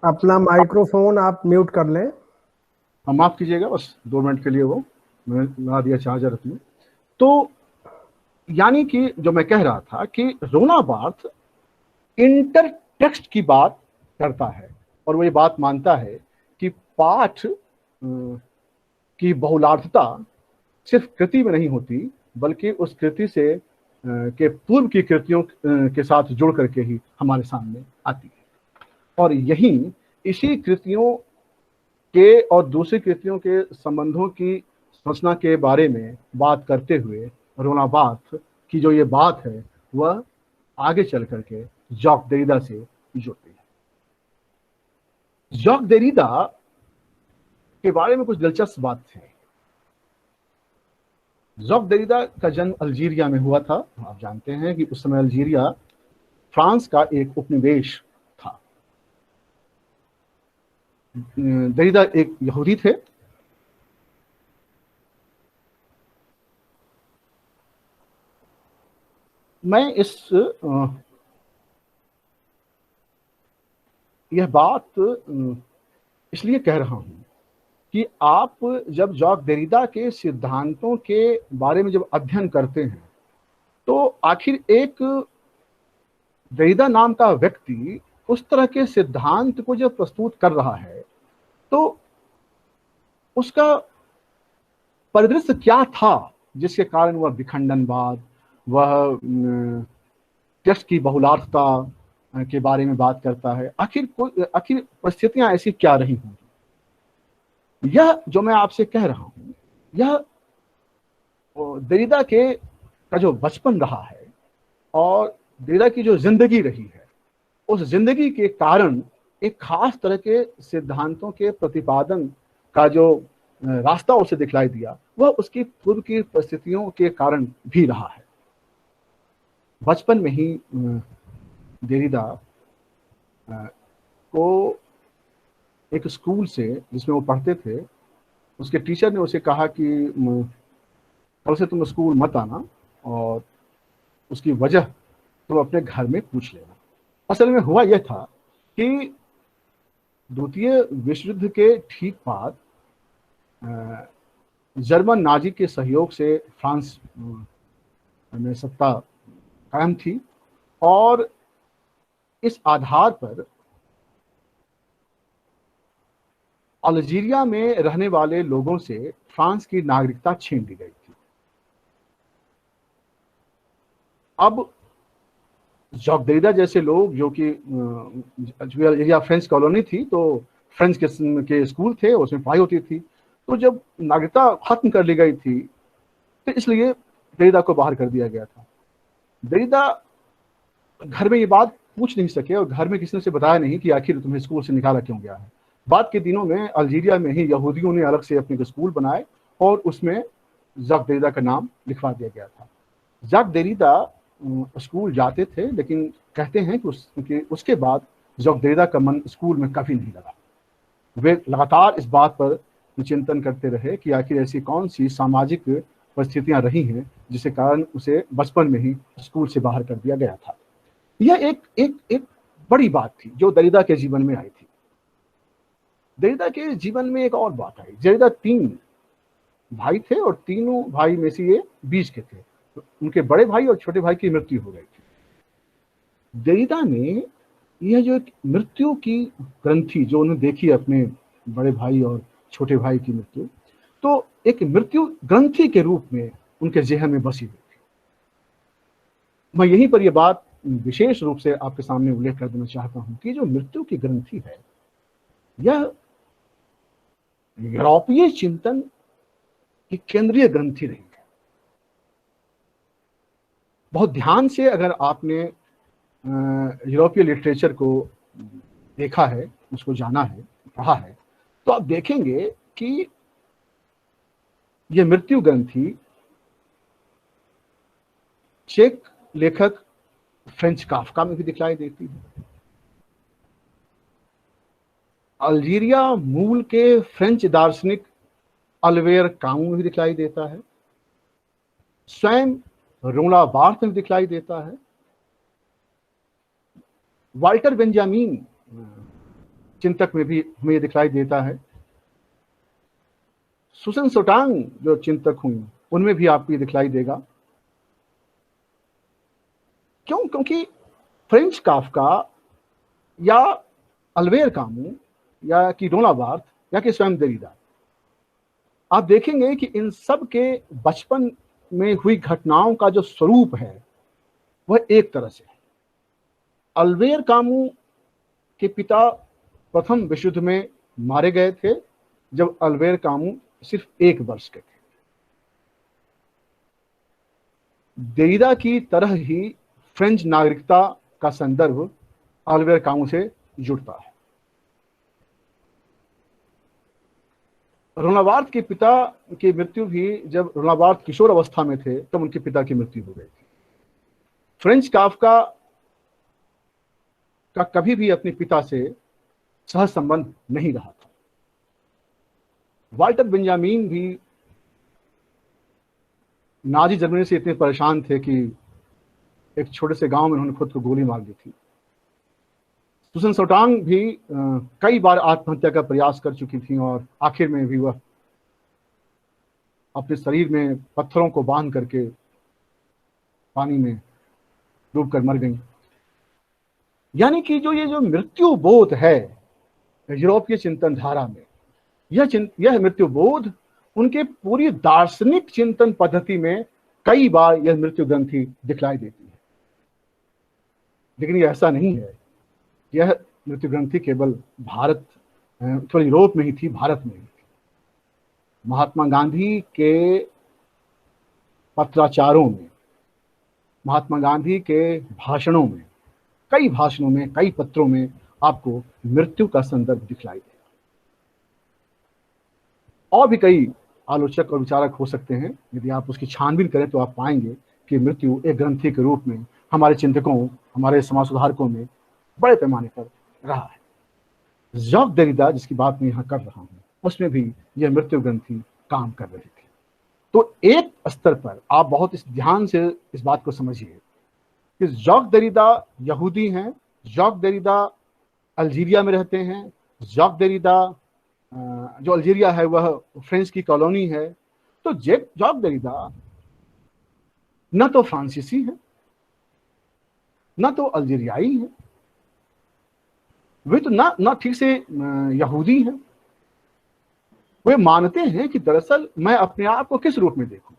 अपना माइक्रोफोन आप म्यूट कर लें। हम माफ कीजिएगा, बस 2 मिनट के लिए वो मैंने लगा दिया चार्जर अपने। तो यानी कि जो मैं कह रहा था कि रोला बार्थ इंटर टेक्स्ट की बात करता है और वो ये बात मानता है कि पाठ की बहुलार्थता सिर्फ कृति में नहीं होती, बल्कि उस कृति से के पूर्व की कृतियों के साथ जुड़ करके ही हमारे सामने आती है। और यही इसी कृतियों के और दूसरी कृतियों के संबंधों की संरचना के बारे में बात करते हुए रोला बार्थ की जो ये बात है वह आगे चल करके जॉक देरिडा से जुड़ती है। जॉक देरिडा के बारे में कुछ दिलचस्प बात है। जॉक देरिडा का जन्म अल्जीरिया में हुआ था। आप जानते हैं कि उस समय अल्जीरिया फ्रांस का एक उपनिवेश था। देरिडा एक यहूदी थे। मैं यह बात इसलिए कह रहा हूं कि आप जब जॉक देरिडा के सिद्धांतों के बारे में जब अध्ययन करते हैं तो आखिर एक देरिडा नाम का व्यक्ति उस तरह के सिद्धांत को जब प्रस्तुत कर रहा है तो उसका परिदृश्य क्या था जिसके कारण वह विखंडनवाद, वह टेक्स्ट की बहुलार्थता के बारे में बात करता है। आखिर परिस्थितियां ऐसी क्या रही होंगी। यह जो मैं आपसे कह रहा हूं यह देरिडा का जो बचपन रहा है और देरिडा की जो जिंदगी रही है, उस जिंदगी के कारण एक खास तरह के सिद्धांतों के प्रतिपादन का जो रास्ता उसे दिखलाई दिया वह उसकी पूर्व की परिस्थितियों के कारण भी रहा है। बचपन में ही देरिडा को एक स्कूल से जिसमें वो पढ़ते थे, उसके टीचर ने उसे कहा कि कल से तुम स्कूल मत आना और उसकी वजह तुम अपने घर में पूछ लेना। असल में हुआ यह था कि द्वितीय विश्व युद्ध के ठीक बाद जर्मन नाजी के सहयोग से फ्रांस में सत्ता कायम थी और इस आधार पर अल्जीरिया में रहने वाले लोगों से फ्रांस की नागरिकता छीन ली गई थी। अब जॉक देरिडा जैसे लोग जो कि अल्जीरिया फ्रेंच कॉलोनी थी तो फ्रेंच के स्कूल थे, उसमें पढ़ाई होती थी, तो जब नागरिकता खत्म कर ली गई थी तो इसलिए देरिडा को बाहर कर दिया गया था। दरिदा घर में ये बात पूछ नहीं सके और घर में किसी ने उसे बताया नहीं कि आखिर तुम्हें स्कूल से निकाला क्यों गया है। बाद के दिनों में अल्जीरिया में ही यहूदियों ने अलग से अपने स्कूल बनाए और उसमें जक दरिदा का नाम लिखवा दिया गया था। जक दरिदा स्कूल जाते थे, लेकिन कहते हैं कि उसके बाद जक दरिदा का मन स्कूल में कभी नहीं लगा। वे लगातार इस बात पर चिंतन करते रहे कि आखिर ऐसी कौन सी सामाजिक परिस्थितियां रही हैं जिसके कारण उसे बचपन में ही स्कूल से बाहर कर दिया गया था। यह एक बड़ी बात थी जो दरिदा के जीवन में आई थी। दरिदा के जीवन में एक और बात आई। दरिदा 3 भाई थे और तीनों भाई में से ये बीच के थे। तो उनके बड़े भाई और छोटे भाई की मृत्यु हो गई थी। दरिदा ने यह जो एक मृत्यु की ग्रंथि जो उन्होंने देखी अपने बड़े भाई और छोटे भाई की मृत्यु, तो एक मृत्यु ग्रंथि के रूप में उनके जेहन में बसी हुई थी। मैं यहीं पर यह बात विशेष रूप से आपके सामने उल्लेख कर देना चाहता हूं कि जो मृत्यु की ग्रंथि है, यह यूरोपीय चिंतन की केंद्रीय ग्रंथि रही है। बहुत ध्यान से अगर आपने यूरोपीय लिटरेचर को देखा है, उसको जाना है, पढ़ा है, तो आप देखेंगे कि यह मृत्यु ग्रंथि चेक लेखक फ्रेंच काफ्का में भी दिखलाई देती है। अल्जीरिया मूल के फ्रेंच दार्शनिक अल्बेर कामू में भी दिखलाई देता है। स्वयं रोला बार्थ में दिखलाई देता है। वाल्टर बेंजामिन चिंतक में भी हमें दिखलाई देता है। सुसन सोटांग जो चिंतक हुई उनमें भी आपको दिखलाई देगा। क्यों? क्योंकि फ्रेंच काफ्का या अल्बेर कामू या कि रोला बार्थ या कि स्वयं दरिदा, आप देखेंगे कि इन सब के बचपन में हुई घटनाओं का जो स्वरूप है वह एक तरह से है। अल्बेर कामू के पिता प्रथम विश्व युद्ध में मारे गए थे जब अल्बेर कामू सिर्फ 1 वर्ष के थे। दरिदा की तरह ही फ्रेंच नागरिकता का संदर्भ अल्बेर कामू से जुड़ता है। रोला बार्थ के पिता की मृत्यु भी जब रोला बार्थ किशोर अवस्था में थे तब उनके पिता की मृत्यु हो गई थी। फ्रेंच काफ्का का कभी भी अपने पिता से सह संबंध नहीं रहा था। वाल्टर बेंजामिन भी नाजी जर्मनी से इतने परेशान थे कि एक छोटे से गांव में उन्होंने खुद को गोली मार दी थी। सुसन सोटांग भी कई बार आत्महत्या का प्रयास कर चुकी थी और आखिर में भी वह अपने शरीर में पत्थरों को बांध करके पानी में डूबकर मर गई। यानी कि जो ये जो मृत्यु बोध है यूरोपीय चिंतन धारा में, यह मृत्यु बोध उनके पूरी दार्शनिक चिंतन पद्धति में कई बार यह मृत्यु ग्रंथि दिखलाई देती है। लेकिन यह ऐसा नहीं है, यह मृत्यु ग्रंथि केवल भारत केवल यूरोप में ही थी, भारत में ही थी। महात्मा गांधी के पत्राचारों में, महात्मा गांधी के भाषणों में, कई भाषणों में, कई पत्रों में आपको मृत्यु का संदर्भ दिखलाई देगा। और भी कई आलोचक और विचारक हो सकते हैं, यदि आप उसकी छानबीन करें तो आप पाएंगे कि मृत्यु एक ग्रंथि के रूप में हमारे चिंतकों, हमारे समाज सुधारकों में बड़े पैमाने पर रहा है। जक दरिदा जिसकी बात मैं यहाँ कर रहा हूँ उसमें भी यह मृत्यु ग्रंथि काम कर रही थी। तो एक स्तर पर आप बहुत इस ध्यान से इस बात को समझिए कि जक दरिदा यहूदी हैं, जक दरिदा अल्जीरिया में रहते हैं, जक दरिदा जो अल्जीरिया है वह फ्रेंच की कॉलोनी है। तो जक दरिदा न तो फ्रांसीसी है न तो अल्जीरियाई है, वे तो ना ठीक से यहूदी हैं। वे मानते हैं कि दरअसल मैं अपने आप को किस रूप में देखूं,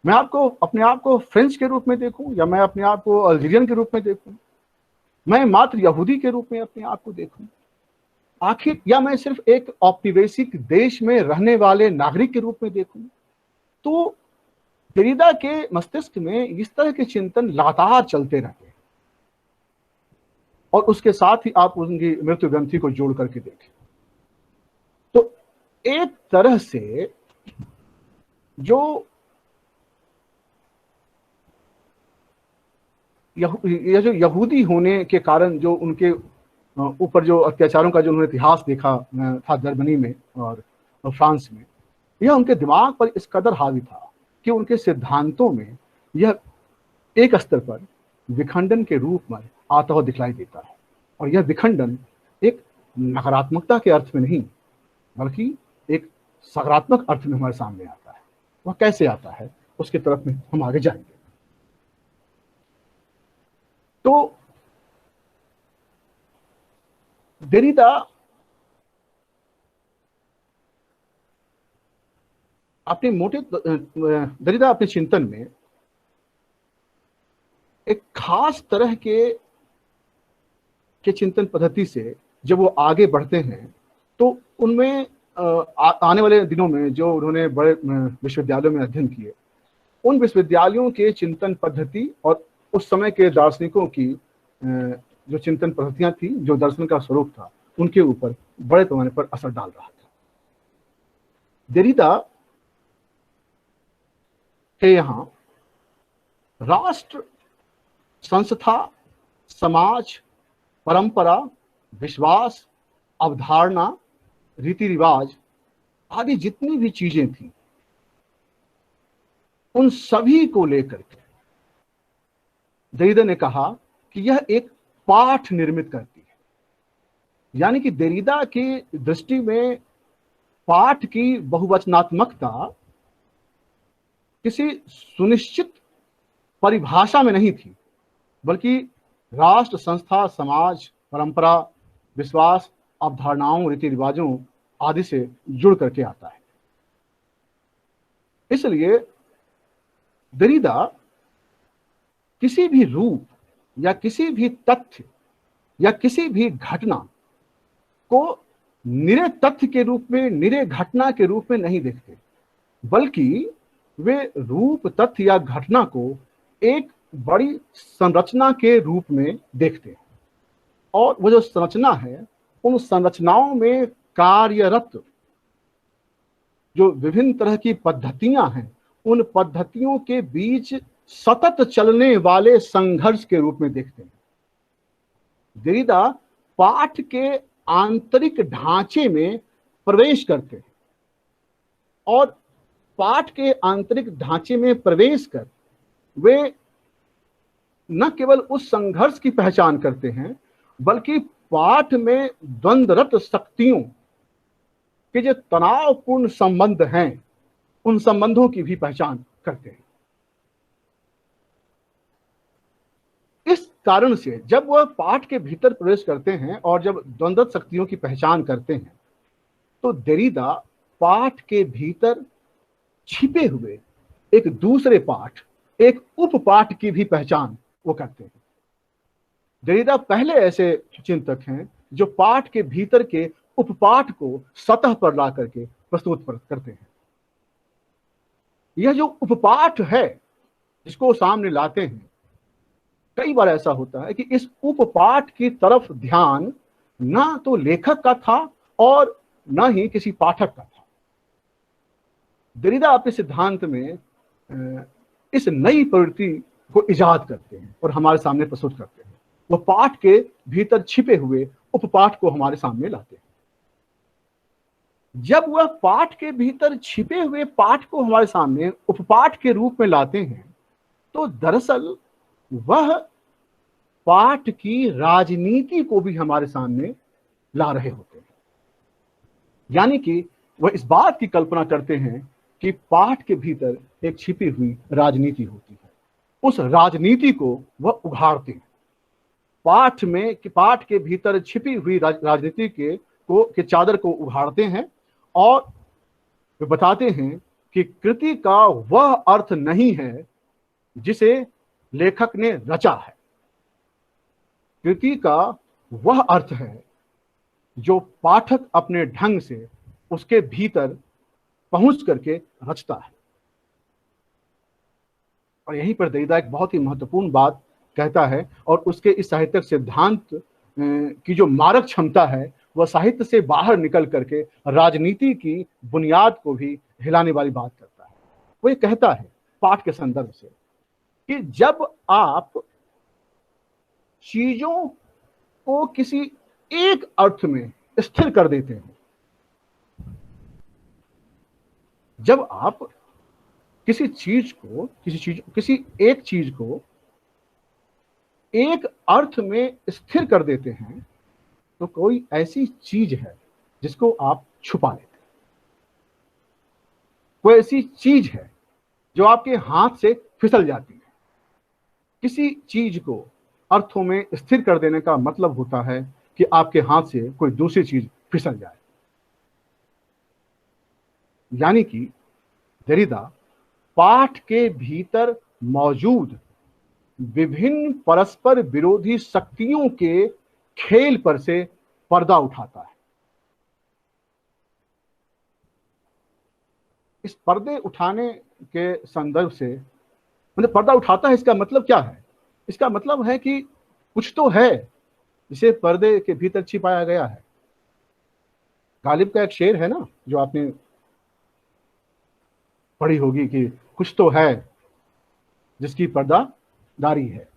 मैं अपने आप को फ्रेंच के रूप में देखूं या मैं अपने आप को अल्जीरियन के रूप में देखूं, मैं मात्र यहूदी के रूप में अपने आप को देखूं, आखिर या मैं सिर्फ एक औपनिवेशिक देश में रहने वाले नागरिक के रूप में देखूं। तो देरिदा के मस्तिष्क में इस तरह के चिंतन लगातार चलते रहते हैं, और उसके साथ ही आप उनकी मृत्यु ग्रंथि को जोड़ करके देखें तो एक तरह से जो ये जो यहूदी होने के कारण जो उनके ऊपर जो अत्याचारों का जो उन्होंने इतिहास देखा था जर्मनी में और फ्रांस में, यह उनके दिमाग पर इस कदर हावी था कि उनके सिद्धांतों में यह एक स्तर पर विखंडन के रूप में आता हुआ दिखलाई देता है। और यह विखंडन एक नकारात्मकता के अर्थ में नहीं बल्कि एक सकारात्मक अर्थ में हमारे सामने आता है। वह कैसे आता है उसकी तरफ में हम आगे जाएंगे। तो देरिदा अपने चिंतन में एक खास तरह के चिंतन पद्धति से जब वो आगे बढ़ते हैं तो उनमें आने वाले दिनों में जो उन्होंने बड़े विश्वविद्यालयों में अध्ययन किए, उन विश्वविद्यालयों के चिंतन पद्धति और उस समय के दार्शनिकों की जो चिंतन पद्धतियां थी, जो दर्शन का स्वरूप था, उनके ऊपर बड़े पैमाने पर असर डाल रहा था। देरिदा के यहाँ राष्ट्र, संस्था, समाज, परंपरा, विश्वास, अवधारणा, रीति रिवाज आदि जितनी भी चीजें थी, उन सभी को लेकर के देरिदा ने कहा कि यह एक पाठ निर्मित करती है। यानी कि देरिदा की दृष्टि में पाठ की बहुवचनात्मकता किसी सुनिश्चित परिभाषा में नहीं थी, बल्कि राष्ट्र, संस्था, समाज, परंपरा, विश्वास, अवधारणाओं, रीति रिवाजों आदि से जुड़ करके आता है। इसलिए देरिदा किसी भी रूप या किसी भी तथ्य या किसी भी घटना को निरे तथ्य के रूप में, निरे घटना के रूप में नहीं देखते, बल्कि वे रूप, तथ्य या घटना को एक बड़ी संरचना के रूप में देखते हैं। और वो जो संरचना है, उन संरचनाओं में कार्यरत जो विभिन्न तरह की पद्धतियां हैं, उन पद्धतियों के बीच सतत चलने वाले संघर्ष के रूप में देखते हैं। देरिदा पाठ के आंतरिक ढांचे में प्रवेश करते हैं और पाठ के आंतरिक ढांचे में प्रवेश कर वे न केवल उस संघर्ष की पहचान करते हैं, बल्कि पाठ में द्वंद्वरत शक्तियों के जो तनावपूर्ण संबंध हैं, उन संबंधों की भी पहचान करते हैं। इस कारण से जब वह पाठ के भीतर प्रवेश करते हैं और जब द्वंद्वरत शक्तियों की पहचान करते हैं, तो देरिदा पाठ के भीतर छिपे हुए एक दूसरे पाठ, एक उपपाठ की भी पहचान वो करते हैं। देरिदा पहले ऐसे चिंतक हैं जो पाठ के भीतर के उपपाठ को सतह पर ला करके प्रस्तुत करते हैं। यह जो उपपाठ है जिसको सामने लाते हैं, कई बार ऐसा होता है कि इस उपपाठ की तरफ ध्यान ना तो लेखक का था और न ही किसी पाठक का था। देरिदा अपने सिद्धांत में इस नई प्रवृत्ति को इजाद करते हैं और हमारे सामने प्रस्तुत करते हैं। वह पाठ के भीतर छिपे हुए उपपाठ को हमारे सामने लाते हैं। जब वह पाठ के भीतर छिपे हुए पाठ को हमारे सामने उपपाठ के रूप में लाते हैं, तो दरअसल वह पाठ की राजनीति को भी हमारे सामने ला रहे होते हैं। यानी कि वह इस बात की कल्पना करते हैं कि पाठ के भीतर एक छिपी हुई राजनीति होती है। उस राजनीति को वह उघाड़ते हैं। पाठ के भीतर छिपी हुई राजनीति के चादर को उघाड़ते हैं और वे बताते हैं कि कृति का वह अर्थ नहीं है जिसे लेखक ने रचा है। कृति का वह अर्थ है जो पाठक अपने ढंग से उसके भीतर पहुंच करके रचता है। और यहीं पर दरिदा एक बहुत ही महत्वपूर्ण बात कहता है, और उसके इस साहित्यिक सिद्धांत की जो मारक क्षमता है वह साहित्य से बाहर निकल करके राजनीति की बुनियाद को भी हिलाने वाली बात करता है। वो ये कहता है पाठ के संदर्भ से कि जब आप चीजों को किसी एक अर्थ में स्थिर कर देते हैं, जब आप किसी एक चीज को एक अर्थ में स्थिर कर देते हैं, तो कोई ऐसी चीज है जिसको आप छुपा लेते हैं, कोई ऐसी चीज है जो आपके हाथ से फिसल जाती है। किसी चीज को अर्थों में स्थिर कर देने का मतलब होता है कि आपके हाथ से कोई दूसरी चीज फिसल जाए। यानी कि दरिदा पाठ के भीतर मौजूद विभिन्न परस्पर विरोधी शक्तियों के खेल पर से पर्दा उठाता है। इस पर्दे उठाने के संदर्भ से, मतलब पर्दा उठाता है, इसका मतलब क्या है? इसका मतलब है कि कुछ तो है जिसे पर्दे के भीतर छिपाया गया है। गालिब का एक शेर है ना, जो आपने पढ़ी होगी कि कुछ तो है जिसकी पर्दादारी है।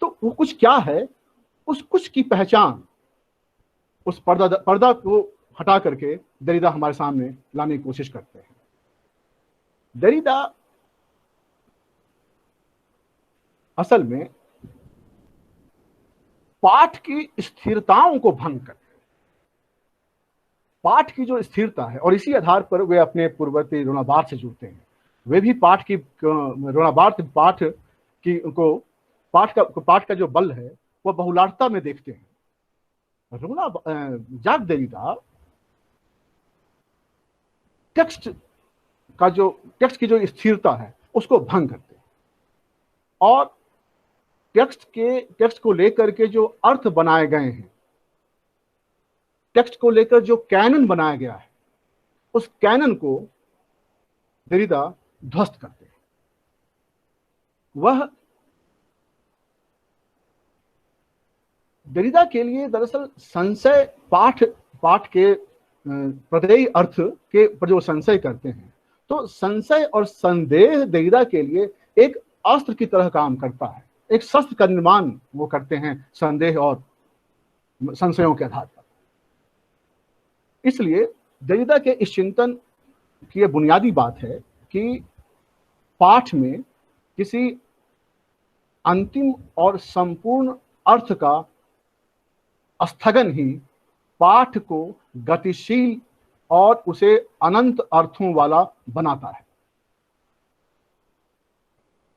तो वो कुछ क्या है? उस कुछ की पहचान, उस पर्दा को हटा करके दरिदा हमारे सामने लाने की कोशिश करते हैं। दरिदा असल में पाठ की स्थिरताओं को भंग करते हैं। पाठ की जो स्थिरता है, और इसी आधार पर वे अपने पूर्ववर्ती रोनाबार्थ से जुड़ते हैं। वे भी पाठ की रोनाबार्थ पाठ का जो बल है वह बहुलार्थता में देखते हैं। जैक देरिदा टेक्स्ट की जो स्थिरता है उसको भंग करते हैं, और टेक्स्ट को लेकर के जो अर्थ बनाए गए हैं, टेक्स्ट को लेकर जो कैनन बनाया गया है, उस कैनन को दरिदा ध्वस्त करते हैं। वह दरिदा के लिए दरअसल संशय, पाठ के प्रत्यय अर्थ के पर जो संशय करते हैं, तो संशय और संदेह दरिदा के लिए एक अस्त्र की तरह काम करता है। एक शस्त्र का निर्माण वो करते हैं संदेह और संशयों के आधार पर। इसलिए दरिदा के इस चिंतन की बुनियादी बात है कि पाठ में किसी अंतिम और संपूर्ण अर्थ का स्थगन ही पाठ को गतिशील और उसे अनंत अर्थों वाला बनाता है।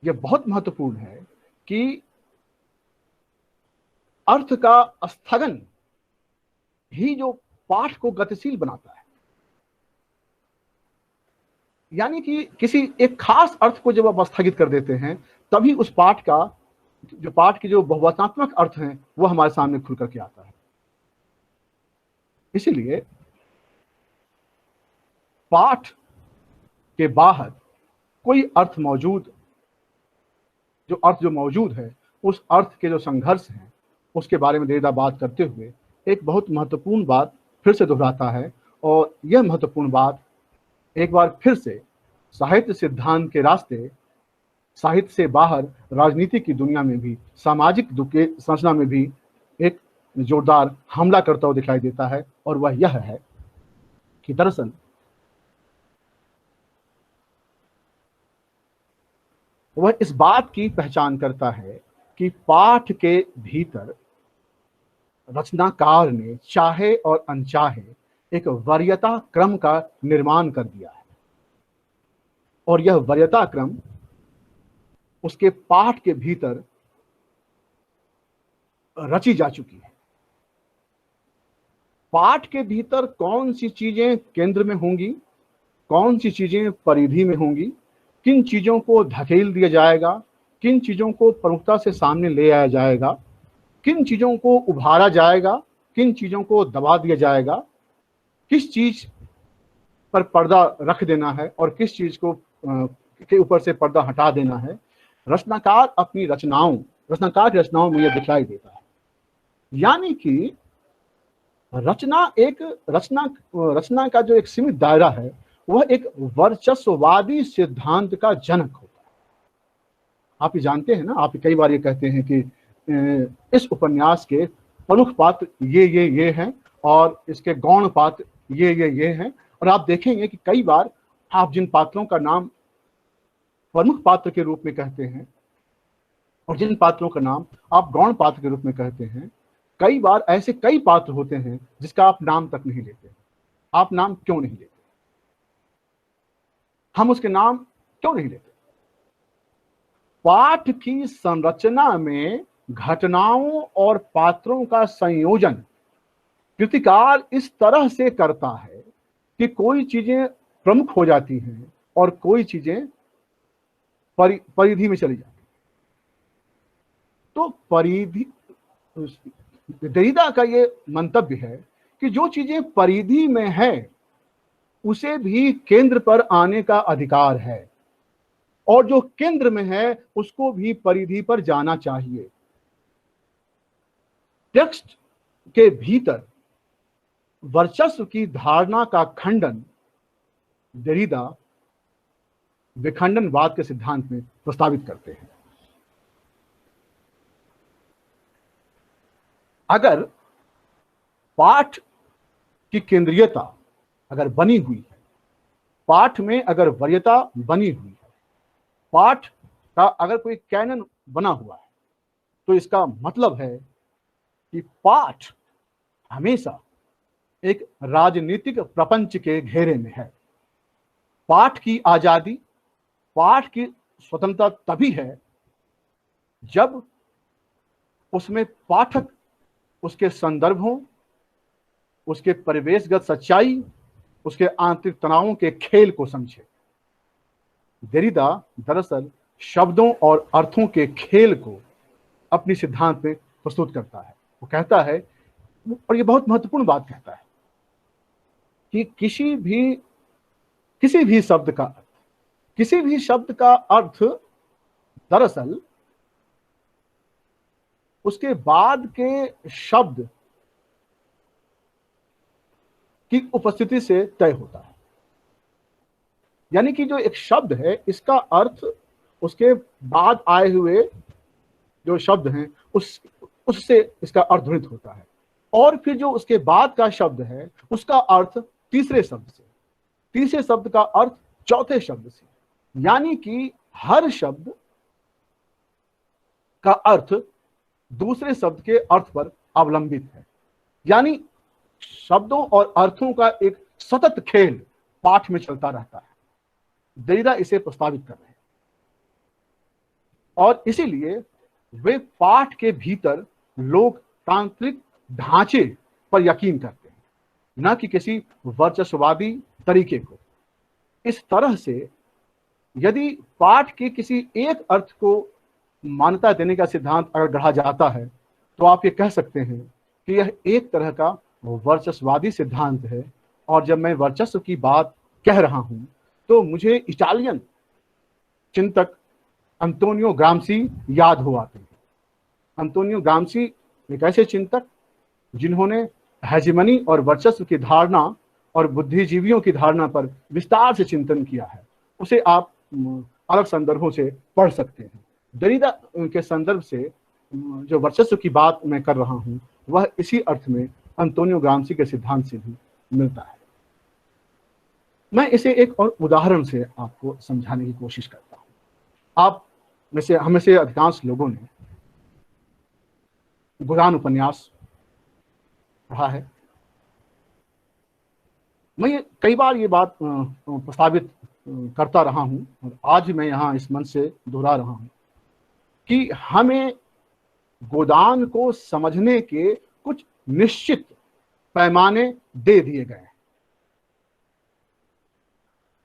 यह बहुत महत्वपूर्ण है कि अर्थ का स्थगन ही जो पाठ को गतिशील बनाता है। यानी कि किसी एक खास अर्थ को जब आप स्थगित कर देते हैं, तभी उस पाठ की जो बहुवचनात्मक अर्थ हैं वो हमारे सामने खुल करके आता है। इसीलिए पाठ के बाहर कोई अर्थ जो मौजूद है, उस अर्थ के जो संघर्ष हैं उसके बारे में दरिदा बात करते हुए एक बहुत महत्वपूर्ण बात फिर से दोहराता है। और यह महत्वपूर्ण बात एक बार फिर से साहित्य सिद्धांत के रास्ते, साहित्य से बाहर राजनीति की दुनिया में भी, सामाजिक संरचना में भी एक जोरदार हमला करता हुआ दिखाई देता है। और वह यह है कि दरअसल वह इस बात की पहचान करता है कि पाठ के भीतर रचनाकार ने चाहे और अनचाहे एक वरीयता क्रम का निर्माण कर दिया है, और यह वरीयता क्रम उसके पाठ के भीतर रची जा चुकी है। पाठ के भीतर कौन सी चीजें केंद्र में होंगी, कौन सी चीजें परिधि में होंगी, किन चीजों को धकेल दिया जाएगा, किन चीजों को प्रमुखता से सामने ले आया जाएगा, किन चीजों को उभारा जाएगा, किन चीजों को दबा दिया जाएगा, किस चीज पर पर्दा रख देना है और किस चीज को के ऊपर से पर्दा हटा देना है, रचनाकार की रचनाओं में यह दिखलाई देता है। यानी कि रचना का जो एक सीमित दायरा है वह एक वर्चस्ववादी सिद्धांत का जनक होता है। आप ये जानते हैं ना, आप कई बार ये कहते हैं कि इस उपन्यास के प्रमुख पात्र ये हैं और इसके गौण पात्र ये हैं, और आप देखेंगे कि कई बार आप जिन पात्रों का नाम प्रमुख पात्र के रूप में कहते हैं और जिन पात्रों का नाम आप गौण पात्र के रूप में कहते हैं, कई बार ऐसे कई पात्र होते हैं जिसका आप नाम तक नहीं लेते। आप नाम क्यों नहीं लेते? हम उसके नाम क्यों नहीं लेते? पाठ की संरचना में घटनाओं और पात्रों का संयोजन कृतिकार इस तरह से करता है कि कोई चीजें प्रमुख हो जाती हैं और कोई चीजें परिधि में चली जाती। तो परिधि, देरिदा का ये मंतव्य है कि जो चीजें परिधि में है उसे भी केंद्र पर आने का अधिकार है, और जो केंद्र में है उसको भी परिधि पर जाना चाहिए। टेक्स्ट के भीतर वर्चस्व की धारणा का खंडन देरिदा विखंडनवाद के सिद्धांत में प्रस्तावित करते हैं। अगर पाठ की केंद्रीयता अगर बनी हुई है, पाठ में अगर वरीयता बनी हुई है, पाठ का अगर कोई कैनन बना हुआ है, तो इसका मतलब है कि पाठ हमेशा एक राजनीतिक प्रपंच के घेरे में है। पाठ की आजादी, पाठ की स्वतंत्रता तभी है जब उसमें पाठक उसके संदर्भों, उसके परिवेशगत सच्चाई, उसके आंतरिक तनावों के खेल को समझे। देरिदा दरअसल शब्दों और अर्थों के खेल को अपनी सिद्धांत में प्रस्तुत करता है। वो कहता है, और ये बहुत महत्वपूर्ण बात कहता है, कि किसी भी शब्द का अर्थ दरअसल उसके बाद के शब्द की उपस्थिति से तय होता है। यानी कि जो एक शब्द है, इसका अर्थ उसके बाद आए हुए जो शब्द हैं उससे इसका अर्थ ध्वनित होता है, और फिर जो उसके बाद का शब्द है उसका अर्थ तीसरे शब्द से, तीसरे शब्द का अर्थ चौथे शब्द से। यानी कि हर शब्द का अर्थ दूसरे शब्द के अर्थ पर अवलंबित है। यानी शब्दों और अर्थों का एक सतत खेल पाठ में चलता रहता है। देरिदा इसे प्रस्तावित कर रहे हैं, और इसीलिए वे पाठ के भीतर लोकतांत्रिक ढांचे पर यकीन करते हैं, न कि किसी वर्चस्ववादी तरीके को। इस तरह से यदि पाठ के किसी एक अर्थ को मान्यता देने का सिद्धांत अगर गढ़ा जाता है, तो आप ये कह सकते हैं कि यह एक तरह का वर्चस्ववादी सिद्धांत है। और जब मैं वर्चस्व की बात कह रहा हूं तो मुझे इटालियन चिंतक अंतोनियो ग्राम्सी याद हो आते हैं। अंतोनियो ग्राम्सी एक ऐसे चिंतक जिन्होंने हेजिमनी और वर्चस्व की धारणा और बुद्धिजीवियों की धारणा पर विस्तार से चिंतन किया है। उसे आप अलग संदर्भों से पढ़ सकते हैं। देरिदा के संदर्भ से जो वर्चस्व की बात मैं कर रहा हूं वह इसी अर्थ में अंतोनियो ग्राम्सी के सिद्धांत से भी मिलता है। मैं इसे एक और उदाहरण से आपको समझाने की कोशिश करता हूं। आप में से हमें से अधिकांश लोगों ने गोदान उपन्यास पढ़ा है। मैं कई बार ये बात प्रस्तावित करता रहा हूं, और आज मैं यहाँ इस मंच से दोहरा रहा हूं कि हमें गोदान को समझने के कुछ निश्चित पैमाने दे दिए गए हैं।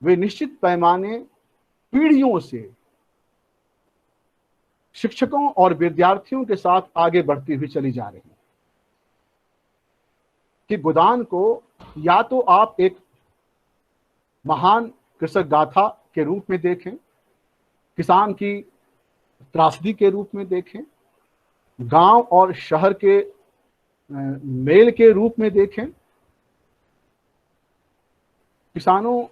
वे निश्चित पैमाने पीढ़ियों से शिक्षकों और विद्यार्थियों के साथ आगे बढ़ती हुई चली जा रही है। कि गोदान को या तो आप एक महान कृषक गाथा के रूप में देखें, किसान की त्रासदी के रूप में देखें, गांव और शहर के मेल के रूप में देखें, किसानों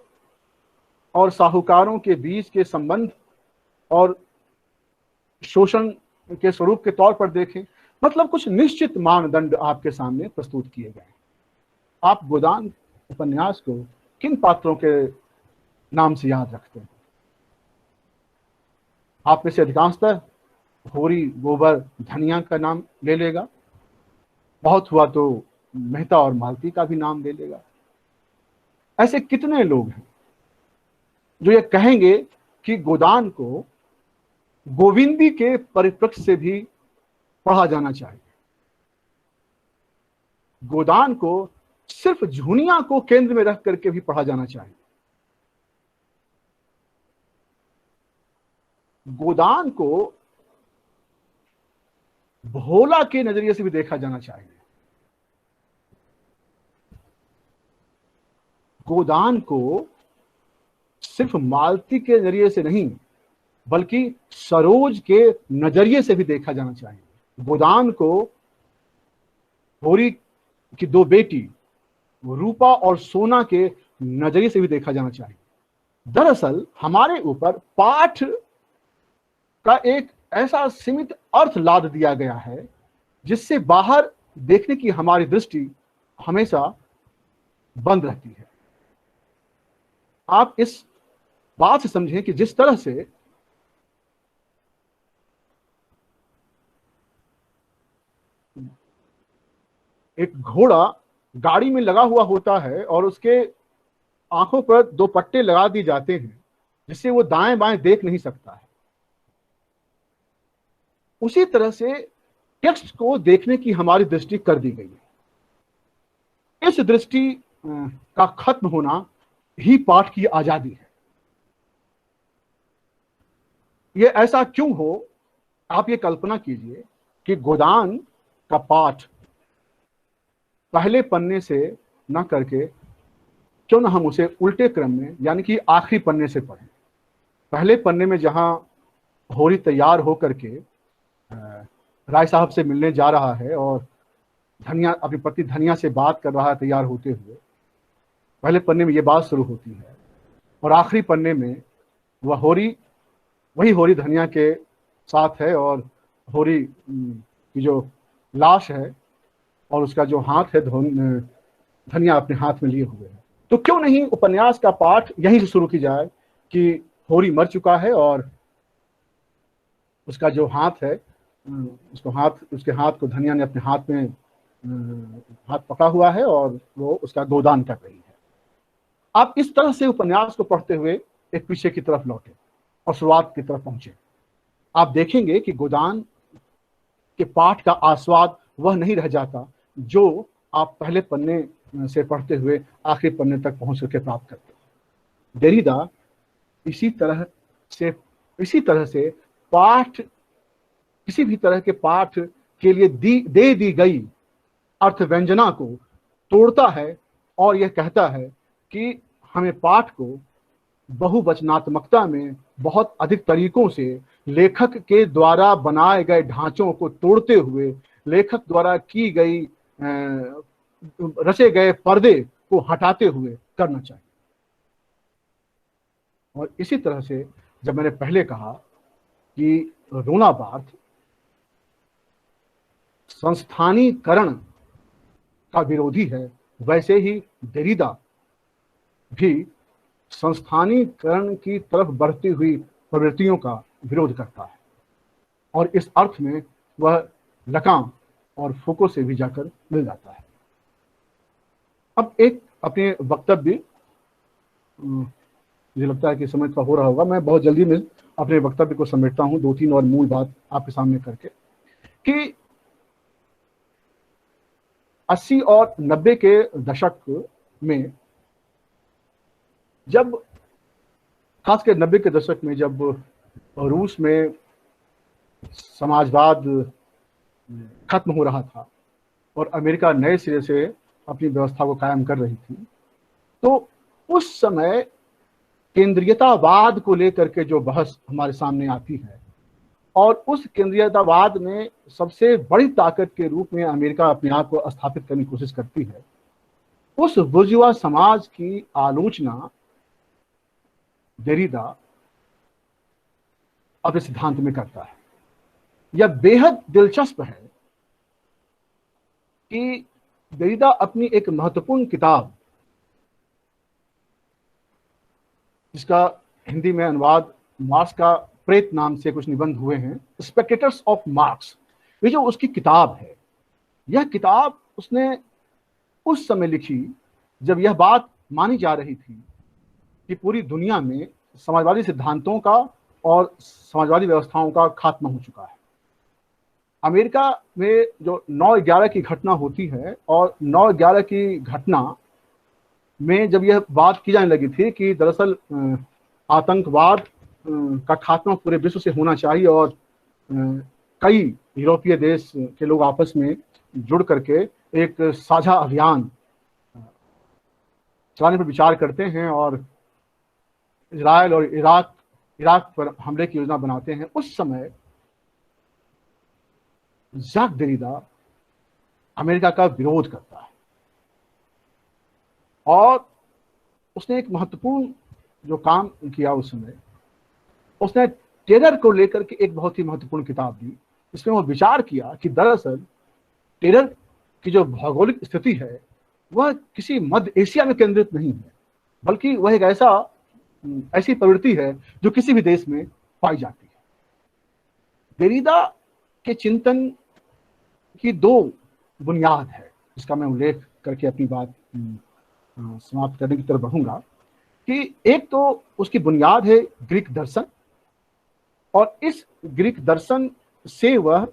और साहूकारों के बीच के संबंध और शोषण के स्वरूप के तौर पर देखें। मतलब कुछ निश्चित मानदंड आपके सामने प्रस्तुत किए गए। आप गोदान उपन्यास को किन पात्रों के नाम से याद रखते हैं? आप में से अधिकांशतः होरी, गोबर, धनिया का नाम ले लेगा, बहुत हुआ तो मेहता और मालती का भी नाम ले लेगा। ऐसे कितने लोग हैं जो ये कहेंगे कि गोदान को गोविंदी के परिप्रेक्ष्य से भी पढ़ा जाना चाहिए, गोदान को सिर्फ झुनिया को केंद्र में रख करके भी पढ़ा जाना चाहिए, गोदान को भोला के नजरिए से भी देखा जाना चाहिए, गोदान को सिर्फ मालती के नजरिए से नहीं बल्कि सरोज के नजरिए से भी देखा जाना चाहिए, गोदान को होरी की दो बेटी रूपा और सोना के नजरिए से भी देखा जाना चाहिए। दरअसल हमारे ऊपर पाठ का एक ऐसा सीमित अर्थ लाद दिया गया है जिससे बाहर देखने की हमारी दृष्टि हमेशा बंद रहती है। आप इस बात से समझें कि जिस तरह से एक घोड़ा गाड़ी में लगा हुआ होता है और उसके आंखों पर दो पट्टे लगा दिए जाते हैं जिससे वो दाएं बाएं देख नहीं सकता है, उसी तरह से टेक्स्ट को देखने की हमारी दृष्टि कर दी गई है। इस दृष्टि का खत्म होना ही पाठ की आजादी है। ये ऐसा क्यों हो? आप ये कल्पना कीजिए कि गोदान का पाठ पहले पन्ने से ना करके क्यों ना हम उसे उल्टे क्रम में यानी कि आखिरी पन्ने से पढ़ें। पहले पन्ने में जहां होरी तैयार होकर के राय साहब से मिलने जा रहा है और धनिया अपनी पत्नी धनिया से बात कर रहा है तैयार होते हुए, पहले पन्ने में ये बात शुरू होती है और आखिरी पन्ने में वही होरी धनिया के साथ है और होरी की जो लाश है और उसका जो हाथ है धनिया अपने हाथ में लिए हुए है। तो क्यों नहीं उपन्यास का पाठ यहीं से शुरू की जाए कि होरी मर चुका है और उसका जो हाथ है उसके हाथ को धनिया ने अपने हाथ में हाथ पकड़ा हुआ है और वो उसका गोदान कर रही है। आप इस तरह से उपन्यास को पढ़ते हुए एक पीछे की तरफ लौटे और शुरुआत की तरफ पहुंचे। आप देखेंगे कि गोदान के पाठ का आस्वाद वह नहीं रह जाता जो आप पहले पन्ने से पढ़ते हुए आखिरी पन्ने तक पहुंच करके प्राप्त करते हैं। देरीदा इसी तरह से पाठ, किसी भी तरह के पाठ के लिए दे दी गई अर्थ व्यंजना को तोड़ता है और यह कहता है कि हमें पाठ को बहुवचनात्मकता में बहुत अधिक तरीकों से लेखक के द्वारा बनाए गए ढांचों को तोड़ते हुए लेखक द्वारा की गई रचे गए पर्दे को हटाते हुए करना चाहिए। और इसी तरह से जब मैंने पहले कहा कि रोना बार्थ संस्थानीकरण का विरोधी है, वैसे ही देरीदा भी संस्थानीकरण की तरफ बढ़ती हुई प्रवृत्तियों का विरोध करता है और इस अर्थ में वह लकान और फूको से भी जाकर मिल जाता है। अब एक अपने वक्तव्य, मुझे लगता है कि समय का हो रहा होगा, मैं बहुत जल्दी में अपने वक्तव्य को समेटता हूं, 2-3 और मूल बात आपके सामने करके कि 80 और 90 के दशक में, जब खासकर 90 के दशक में जब रूस में समाजवाद खत्म हो रहा था और अमेरिका नए सिरे से अपनी व्यवस्था को कायम कर रही थी, तो उस समय केंद्रीयतावाद को लेकर के जो बहस हमारे सामने आती है और उस केंद्रीयतावाद में सबसे बड़ी ताकत के रूप में अमेरिका अपने आप को स्थापित करने की कोशिश करती है, उस बुर्जुआ समाज की आलोचना देरिदा अपने सिद्धांत में करता है। यह बेहद दिलचस्प है कि देरिदा अपनी एक महत्वपूर्ण किताब, जिसका हिंदी में अनुवाद मार्क्स का प्रेत नाम से कुछ निबंध हुए हैं, स्पेक्टेटर्स ऑफ मार्क्स, ये जो उसकी किताब है, यह किताब उसने उस समय लिखी जब यह बात मानी जा रही थी कि पूरी दुनिया में समाजवादी सिद्धांतों का और समाजवादी व्यवस्थाओं का खात्मा हो चुका है। अमेरिका में जो 9/11 की घटना होती है, और 9/11 की घटना में जब यह बात की जाने लगी थी कि दरअसल आतंकवाद का खात्मा पूरे विश्व से होना चाहिए और कई यूरोपीय देश के लोग आपस में जुड़ करके एक साझा अभियान चलाने पर विचार करते हैं और इजराइल और इराक पर हमले की योजना बनाते हैं, उस समय ज़ाक देरिदा अमेरिका का विरोध करता है और उसने एक महत्वपूर्ण जो काम किया उस समय, उसने टेरर को लेकर के एक बहुत ही महत्वपूर्ण किताब दी, जिसमें वो विचार किया कि दरअसल टेरर की जो भौगोलिक स्थिति है वह किसी मध्य एशिया में केंद्रित नहीं है, बल्कि वह एक ऐसी प्रवृत्ति है जो किसी भी देश में पाई जाती है। देरिदा के चिंतन की दो बुनियाद है, जिसका मैं उल्लेख करके अपनी बात समाप्त करने की तरफ बढ़ूंगा, कि एक तो उसकी बुनियाद है ग्रीक दर्शन, और इस ग्रीक दर्शन से वह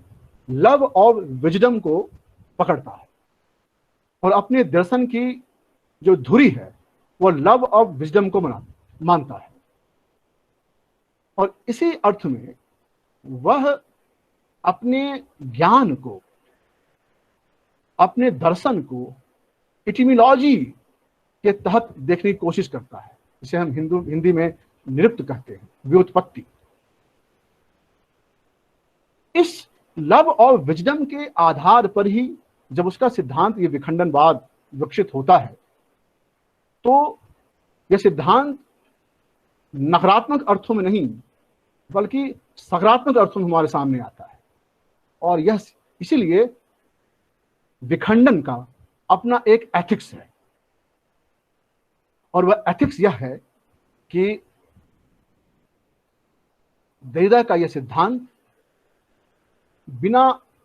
लव ऑफ विजडम को पकड़ता है और अपने दर्शन की जो धुरी है वह लव ऑफ विजडम को मानता है। और इसी अर्थ में वह अपने ज्ञान को, अपने दर्शन को इटिमोलॉजी के तहत देखने की कोशिश करता है, जिसे हम हिंदी में निरुक्त कहते हैं, व्युत्पत्ति। इस लव और विजडम के आधार पर ही जब उसका सिद्धांत ये विखंडनवाद विकसित होता है, तो यह सिद्धांत नकारात्मक अर्थों में नहीं बल्कि सकारात्मक अर्थों में हमारे सामने आता है। और यह इसीलिए विखंडन का अपना एक एथिक्स है, और वह एथिक्स यह है कि देरिदा का यह सिद्धांत बिना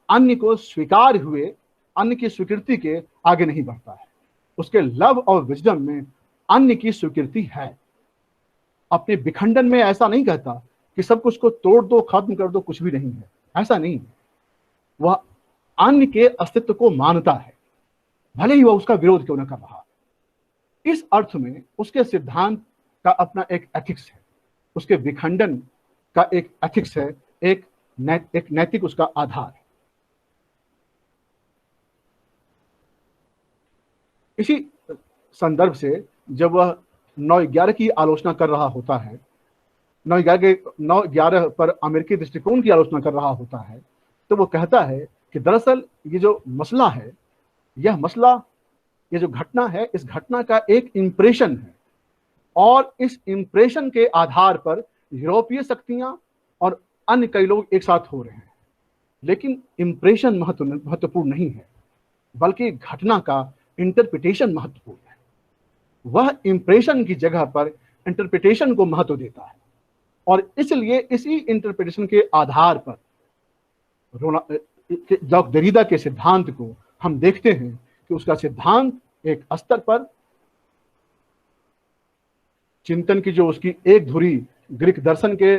अन्य को स्वीकार हुए, अन्य की स्वीकृति के आगे नहीं बढ़ता है। उसके लव और विजडम में अन्य की स्वीकृति है। अपने विखंडन में ऐसा नहीं कहता कि सब कुछ को तोड़ दो, खत्म कर दो, कुछ भी नहीं है, ऐसा नहीं है। वह अन्य के अस्तित्व को मानता है, भले ही वह उसका विरोध क्यों न कर रहा। इस अर्थ में उसके सिद्धांत का अपना एक एथिक्स है, उसके विखंडन का एक एथिक्स है, एक नैतिक उसका आधार है। इसी संदर्भ से जब वह 9/11 की आलोचना कर रहा होता है, 9/11 पर अमेरिकी दृष्टिकोण की आलोचना कर रहा होता है, तो वो कहता है कि दरअसल ये जो मसला है, यह मसला, ये जो घटना है, इस घटना का एक इंप्रेशन है, और इस इंप्रेशन के आधार पर यूरोपीय शक्तियां और अन्य कई लोग एक साथ हो रहे हैं। लेकिन इंप्रेशन महत्वपूर्ण नहीं है, बल्कि घटना का इंटरप्रिटेशन महत्वपूर्ण है। वह इंप्रेशन की जगह पर इंटरप्रिटेशन को महत्व देता है, और इसलिए इसी इंटरप्रिटेशन के आधार पर देरिदा के सिद्धांत को हम देखते हैं कि उसका सिद्धांत एक स्तर पर चिंतन की जो उसकी एक धुरी ग्रीक दर्शन के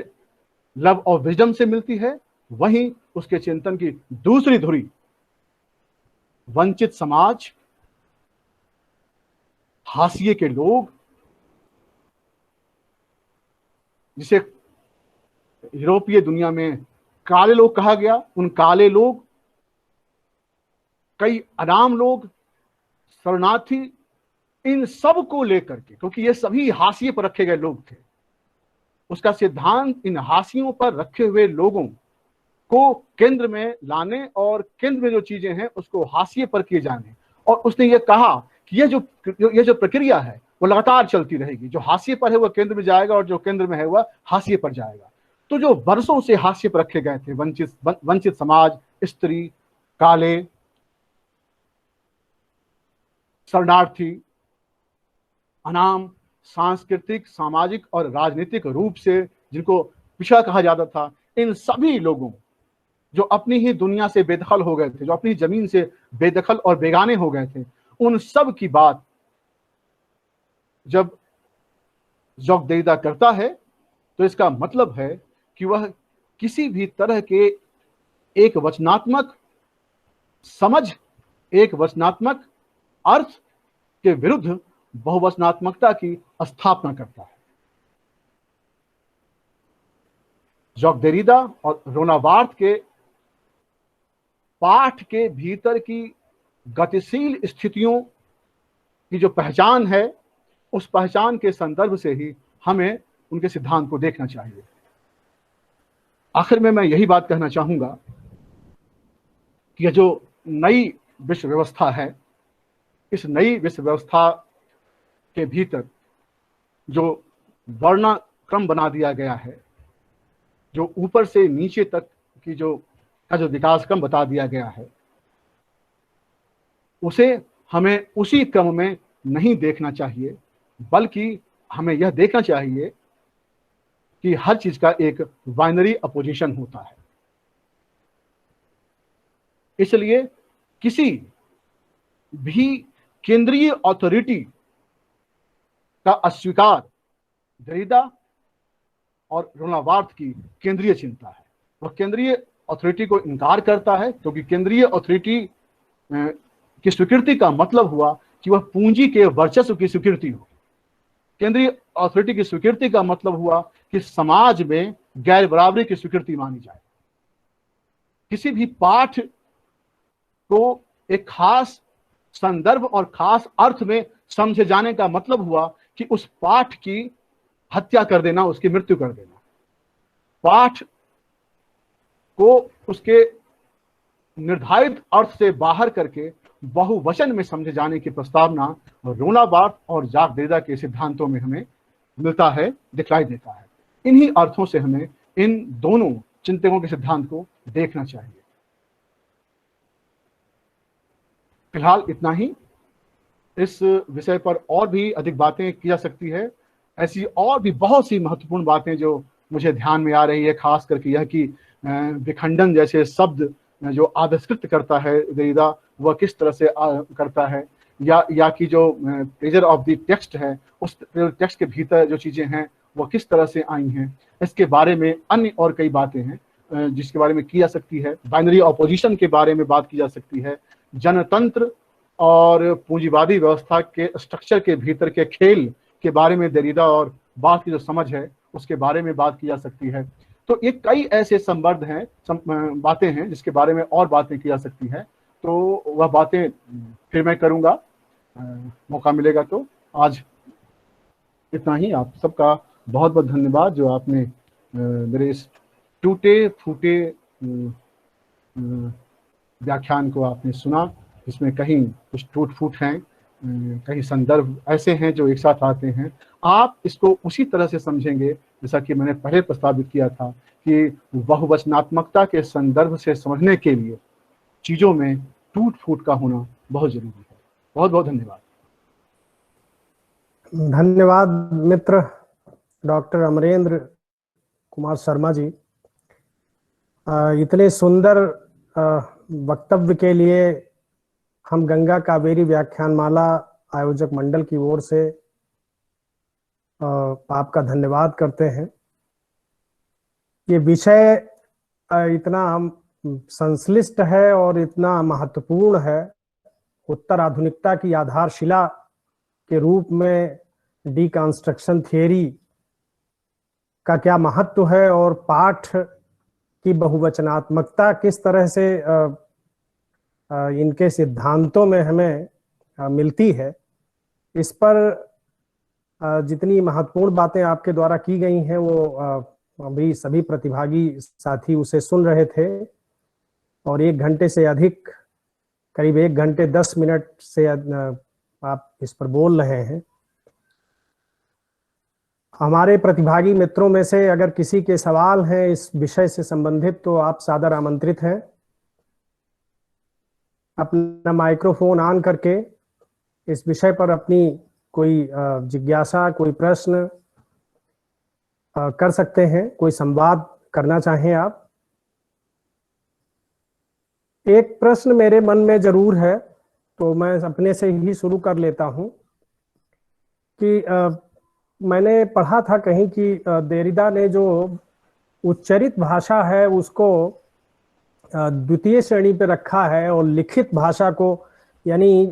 लव और विजडम से मिलती है, वहीं उसके चिंतन की दूसरी धुरी वंचित समाज, हाशिए के लोग, जिसे यूरोपीय दुनिया में काले लोग कहा गया, उन काले लोग, कई अनाम लोग, शरणार्थी, इन सब को लेकर के, क्योंकि ये सभी हाशिए पर रखे गए लोग थे, उसका सिद्धांत इन हाशियों पर रखे हुए लोगों को केंद्र में लाने और केंद्र में जो चीजें हैं उसको हाशिए पर किए जाने। और उसने ये कहा कि ये जो प्रक्रिया है वो लगातार चलती रहेगी। जो हाशिए पर है वह केंद्र में जाएगा और जो केंद्र में है वह हाशिए पर जाएगा। तो जो वर्षों से हाशिए पर रखे गए थे, वंचित समाज, स्त्री, काले, शरणार्थी, अनाम, सांस्कृतिक, सामाजिक और राजनीतिक रूप से जिनको पिछड़ा कहा जाता था, इन सभी लोगों जो अपनी ही दुनिया से बेदखल हो गए थे, जो अपनी जमीन से बेदखल और बेगाने हो गए थे, उन सब की बात जब जॉक देरिदा करता है तो इसका मतलब है कि वह किसी भी तरह के एक वचनात्मक समझ, एक वचनात्मक अर्थ के विरुद्ध बहुवचनात्मकता की स्थापना करता है। जॉक देरिदा और रोना बार्थ के पाठ के भीतर की गतिशील स्थितियों की जो पहचान है, उस पहचान के संदर्भ से ही हमें उनके सिद्धांत को देखना चाहिए। आखिर में मैं यही बात कहना चाहूंगा कि यह जो नई विश्व व्यवस्था है, इस नई विश्व व्यवस्था के भीतर जो वर्णाक्रम बना दिया गया है, जो ऊपर से नीचे तक की जो विकास क्रम बता दिया गया है, उसे हमें उसी क्रम में नहीं देखना चाहिए, बल्कि हमें यह देखना चाहिए कि हर चीज का एक बाइनरी अपोजिशन होता है। इसलिए किसी भी केंद्रीय अथॉरिटी का अस्वीकार देरिदा और रोना बार्थ की केंद्रीय चिंता है। वह केंद्रीय अथॉरिटी को इनकार करता है, क्योंकि केंद्रीय अथॉरिटी की स्वीकृति का मतलब हुआ कि वह पूंजी के वर्चस्व की स्वीकृति हो। केंद्रीय अथॉरिटी की स्वीकृति का मतलब हुआ कि समाज में गैर बराबरी की स्वीकृति मानी जाए। किसी भी पाठ को एक खास संदर्भ और खास अर्थ में समझे जाने का मतलब हुआ कि उस पाठ की हत्या कर देना, उसकी मृत्यु कर देना। पाठ को उसके निर्धारित अर्थ से बाहर करके बहुवचन में समझे जाने की प्रस्तावना रोना बार्थ और जॉक देरिदा के सिद्धांतों में हमें मिलता है, दिखलाई देता है। इन्हीं अर्थों से हमें इन दोनों चिंतकों के सिद्धांत को देखना चाहिए। फिलहाल इतना ही। इस विषय पर और भी अधिक बातें की जा सकती है। ऐसी और भी बहुत सी महत्वपूर्ण बातें जो मुझे ध्यान में आ रही है, खास करके यह कि विखंडन जैसे शब्द जो आविष्कृत करता है देरिदा, वह किस तरह से करता है, या कि जो प्रेजर ऑफ द टेक्स्ट है, उस टेक्स्ट के भीतर जो चीजें हैं वह किस तरह से आई हैं, इसके बारे में अन्य और कई बातें हैं जिसके बारे में की जा सकती है। बाइनरी ऑपोजिशन के बारे में बात की जा सकती है। जनतंत्र और पूंजीवादी व्यवस्था के स्ट्रक्चर के भीतर के खेल के बारे में देरिदा और बार्थ की जो समझ है उसके बारे में बात की जा सकती है। तो ये कई ऐसे संबंध हैं, बातें हैं जिसके बारे में और बातें की जा सकती है। तो वह बातें फिर मैं करूंगा, मौका मिलेगा तो। आज इतना ही। आप सबका बहुत बहुत धन्यवाद जो आपने मेरे इस टूटे फूटे व्याख्यान को आपने सुना, जिसमें कहीं कुछ टूट फूट हैं, कहीं संदर्भ ऐसे हैं जो एक साथ आते हैं। आप इसको उसी तरह से समझेंगे जैसा कि मैंने पहले प्रस्तावित किया था कि बहुवचनात्मकता के संदर्भ से समझने के लिए चीजों में टूट फूट का होना बहुत जरूरी है। बहुत बहुत धन्यवाद। धन्यवाद मित्र डॉक्टर अमरेंद्र कुमार शर्मा जी, इतने सुंदर वक्तव्य के लिए हम गंगा कावेरी व्याख्यानमाला आयोजक मंडल की ओर से आपका धन्यवाद करते हैं। ये विषय इतना संश्लिष्ट है और इतना महत्वपूर्ण है। उत्तर आधुनिकता की आधारशिला के रूप में डीकंस्ट्रक्शन थियरी का क्या महत्व है और पाठ की बहुवचनात्मकता किस तरह से इनके सिद्धांतों में हमें मिलती है, इस पर जितनी महत्वपूर्ण बातें आपके द्वारा की गई हैं वो अभी सभी प्रतिभागी साथी उसे सुन रहे थे और 1 घंटे से अधिक, करीब 1 घंटे 10 मिनट से आप इस पर बोल रहे हैं। हमारे प्रतिभागी मित्रों में से अगर किसी के सवाल हैं इस विषय से संबंधित तो आप सादर आमंत्रित हैं। अपना माइक्रोफोन ऑन करके इस विषय पर अपनी कोई जिज्ञासा, कोई प्रश्न कर सकते हैं, कोई संवाद करना चाहें आप। एक प्रश्न मेरे मन में जरूर है, तो मैं अपने से ही शुरू कर लेता हूं कि मैंने पढ़ा था कहीं कि देरिदा ने जो उच्चरित भाषा है उसको द्वितीय श्रेणी पे रखा है और लिखित भाषा को, यानी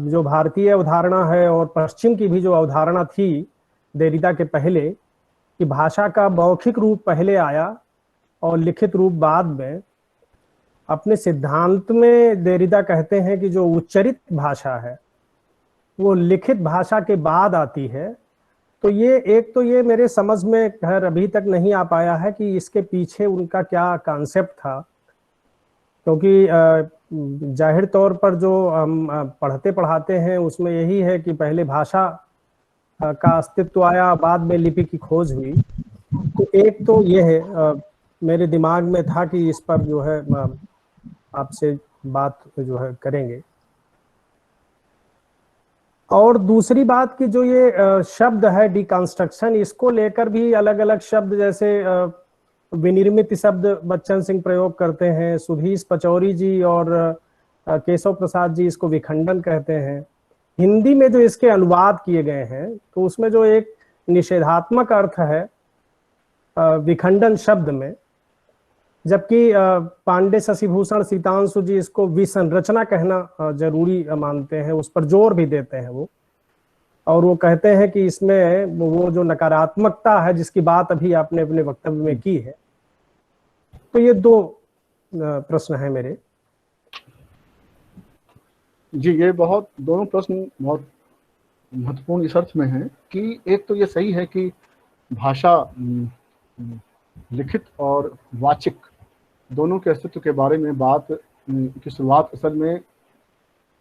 जो भारतीय अवधारणा है और पश्चिम की भी जो अवधारणा थी देरिदा के पहले, कि भाषा का मौखिक रूप पहले आया और लिखित रूप बाद में। अपने सिद्धांत में देरिदा कहते हैं कि जो उच्चरित भाषा है वो लिखित भाषा के बाद आती है। तो ये मेरे समझ में खैर अभी तक नहीं आ पाया है कि इसके पीछे उनका क्या कॉन्सेप्ट था, क्योंकि जाहिर तौर पर जो हम पढ़ते पढ़ाते हैं उसमें यही है कि पहले भाषा का अस्तित्व आया, बाद में लिपि की खोज हुई। तो एक तो ये है, मेरे दिमाग में था कि इस पर जो है आपसे बात जो है करेंगे। और दूसरी बात कि जो ये शब्द है डिकंस्ट्रक्शन, इसको लेकर भी अलग अलग शब्द, जैसे विनिर्मित शब्द बच्चन सिंह प्रयोग करते हैं, सुधीश पचौरी जी और केशव प्रसाद जी इसको विखंडन कहते हैं। हिंदी में जो इसके अनुवाद किए गए हैं तो उसमें जो एक निषेधात्मक अर्थ है विखंडन शब्द में, जबकि पांडे शशिभूषण सीतांशु जी इसको विसंरचना कहना जरूरी मानते हैं, उस पर जोर भी देते हैं वो। और वो कहते हैं कि इसमें वो जो नकारात्मकता है जिसकी बात अभी आपने अपने वक्तव्य में की है। तो ये 2 प्रश्न हैं मेरे। जी, ये दोनों प्रश्न बहुत महत्वपूर्ण इस अर्थ में है कि एक तो ये सही है कि भाषा लिखित और वाचिक दोनों के अस्तित्व के बारे में बात की शुरुआत असल में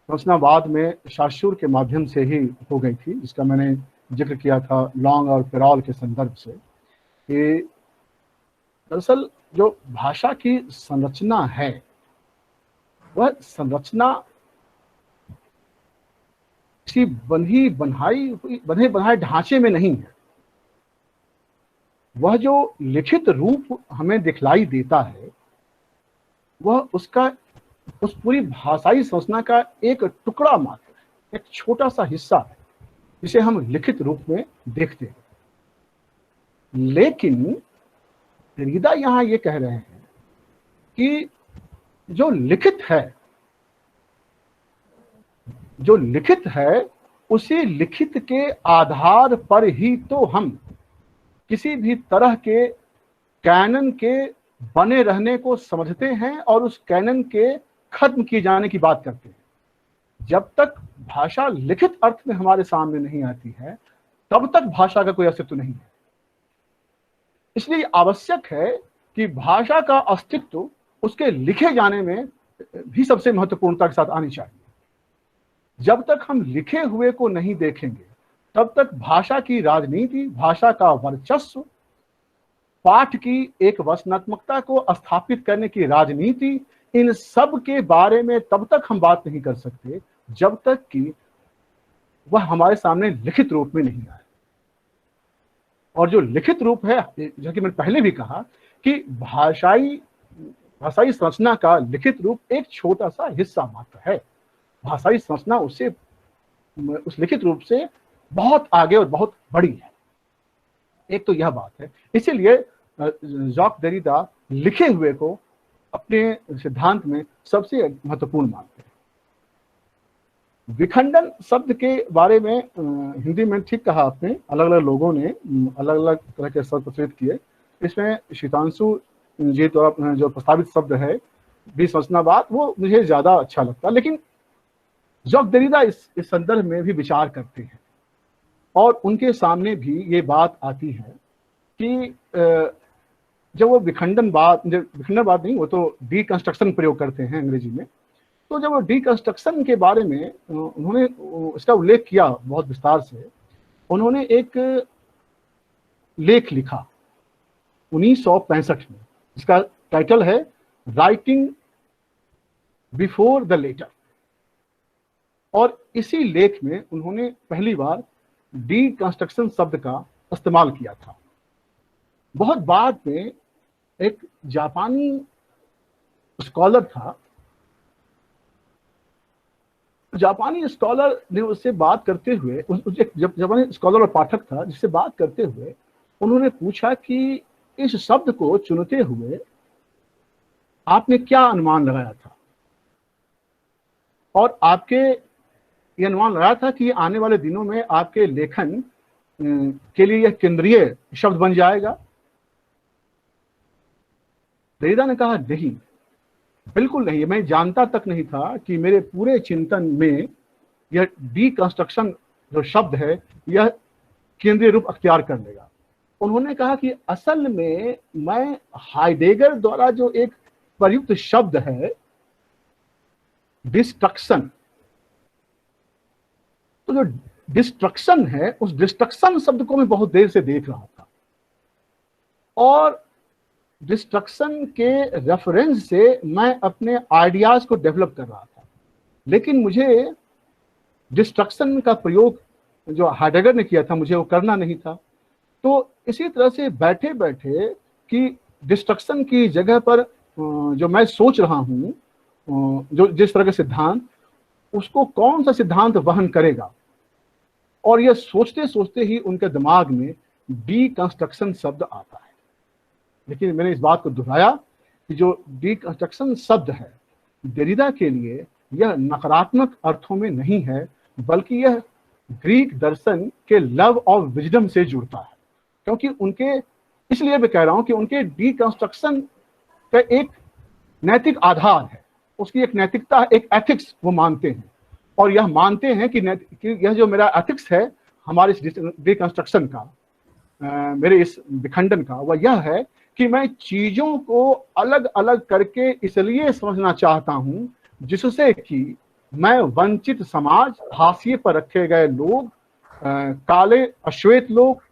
रचनावाद में शास्त्र के माध्यम से ही हो गई थी, जिसका मैंने जिक्र किया था लॉन्ग और पेरॉल के संदर्भ से, कि दरअसल जो भाषा की संरचना है वह संरचना किसी बंधे बनाए ढांचे में नहीं है। वह जो लिखित रूप हमें दिखलाई देता है वह उस पूरी भाषाई संरचना का एक टुकड़ा मात्र है, एक छोटा सा हिस्सा है जिसे हम लिखित रूप में देखते हैं। लेकिन देरिदा यहां ये कह रहे हैं कि जो लिखित है उसी लिखित के आधार पर ही तो हम किसी भी तरह के कैनन के बने रहने को समझते हैं और उस कैनन के खत्म किए जाने की बात करते हैं। जब तक भाषा लिखित अर्थ में हमारे सामने नहीं आती है तब तक भाषा का कोई अस्तित्व नहीं है। इसलिए आवश्यक है कि भाषा का अस्तित्व उसके लिखे जाने में भी सबसे महत्वपूर्णता के साथ आनी चाहिए। जब तक हम लिखे हुए को नहीं देखेंगे तब तक भाषा की राजनीति, भाषा का वर्चस्व, पाठ की एक वचनात्मकता को स्थापित करने की राजनीति, इन सब के बारे में तब तक हम बात नहीं कर सकते जब तक कि वह हमारे सामने लिखित रूप में नहीं आए। और जो लिखित रूप है, जैसा कि मैंने पहले भी कहा कि भाषाई संरचना का लिखित रूप एक छोटा सा हिस्सा मात्र है। भाषाई संरचना उस लिखित रूप से बहुत आगे और बहुत बड़ी है। एक तो यह बात है। इसीलिए जॉक देरिदा लिखे हुए को अपने सिद्धांत में सबसे महत्वपूर्ण मानते हैं। विखंडन शब्द के बारे में हिंदी में ठीक कहा आपने, अलग अलग लोगों ने अलग अलग तरह के शब्द प्रचलित किए। इसमें शीतांशु जी द्वारा जो प्रस्तावित शब्द है विसंरचनावाद, वो मुझे ज्यादा अच्छा लगता। लेकिन जॉक देरिदा इस संदर्भ में भी विचार करते हैं और उनके सामने भी ये बात आती है कि जब वो विखंडनवाद नहीं, वो तो डीकंस्ट्रक्शन प्रयोग करते हैं अंग्रेजी में। तो जब वो डीकंस्ट्रक्शन के बारे में उन्होंने इसका उल्लेख किया बहुत विस्तार से, उन्होंने एक लेख लिखा 1965 में, जिसका टाइटल है राइटिंग बिफोर द लेटर। और इसी लेख में उन्होंने पहली बार डीकंस्ट्रक्शन शब्द का इस्तेमाल किया था। बहुत बाद में एक जापानी स्कॉलर था, जापानी स्कॉलर ने उससे बात करते हुए, जापानी स्कॉलर और पाठक था, जिससे बात करते हुए उन्होंने पूछा कि इस शब्द को चुनते हुए आपने क्या अनुमान लगाया था, और आपके ये अनुमान लगाया था कि आने वाले दिनों में आपके लेखन के लिए यह केंद्रीय शब्द बन जाएगा। देरिदा ने कहा नहीं, बिल्कुल नहीं, मैं जानता तक नहीं था कि मेरे पूरे चिंतन में यह डीकंस्ट्रक्शन जो शब्द है यह केंद्रीय रूप अख्तियार कर लेगा। उन्होंने कहा कि असल में मैं हाइडेगर द्वारा जो एक प्रयुक्त शब्द है डिस्ट्रक्शन, तो जो डिस्ट्रक्शन है उस डिस्ट्रक्शन शब्द को मैं बहुत देर से देख रहा था, और डिस्ट्रक्शन के रेफरेंस से मैं अपने आइडियाज को डेवलप कर रहा था, लेकिन मुझे डिस्ट्रक्शन का प्रयोग जो हाइडेगर ने किया था मुझे वो करना नहीं था। तो इसी तरह से बैठे बैठे कि डिस्ट्रक्शन की जगह पर जो मैं सोच रहा हूँ, जो जिस तरह के सिद्धांत, उसको कौन सा सिद्धांत वहन करेगा, और यह सोचते सोचते ही उनके दिमाग में डीकंस्ट्रक्शन शब्द आता है। लेकिन मैंने इस बात को दोहराया कि जो डीकंस्ट्रक्शन शब्द है देरिदा के लिए यह नकारात्मक अर्थों में नहीं है, बल्कि यह ग्रीक दर्शन के लव और विजडम से जुड़ता है। क्योंकि उनके, इसलिए मैं कह रहा हूं कि उनके डीकंस्ट्रक्शन का एक नैतिक आधार है, उसकी एक नैतिकता, एक एथिक्स वो मानते हैं, और यह मानते हैं कि यह जो मेरा एथिक्स है हमारे इस डीकंस्ट्रक्शन का, मेरे इस विखंडन का, वह यह है कि मैं चीजों को अलग अलग करके इसलिए समझना चाहता हूं जिससे कि मैं वंचित समाज, हाशिए पर रखे गए लोग, काले अश्वेत लोग,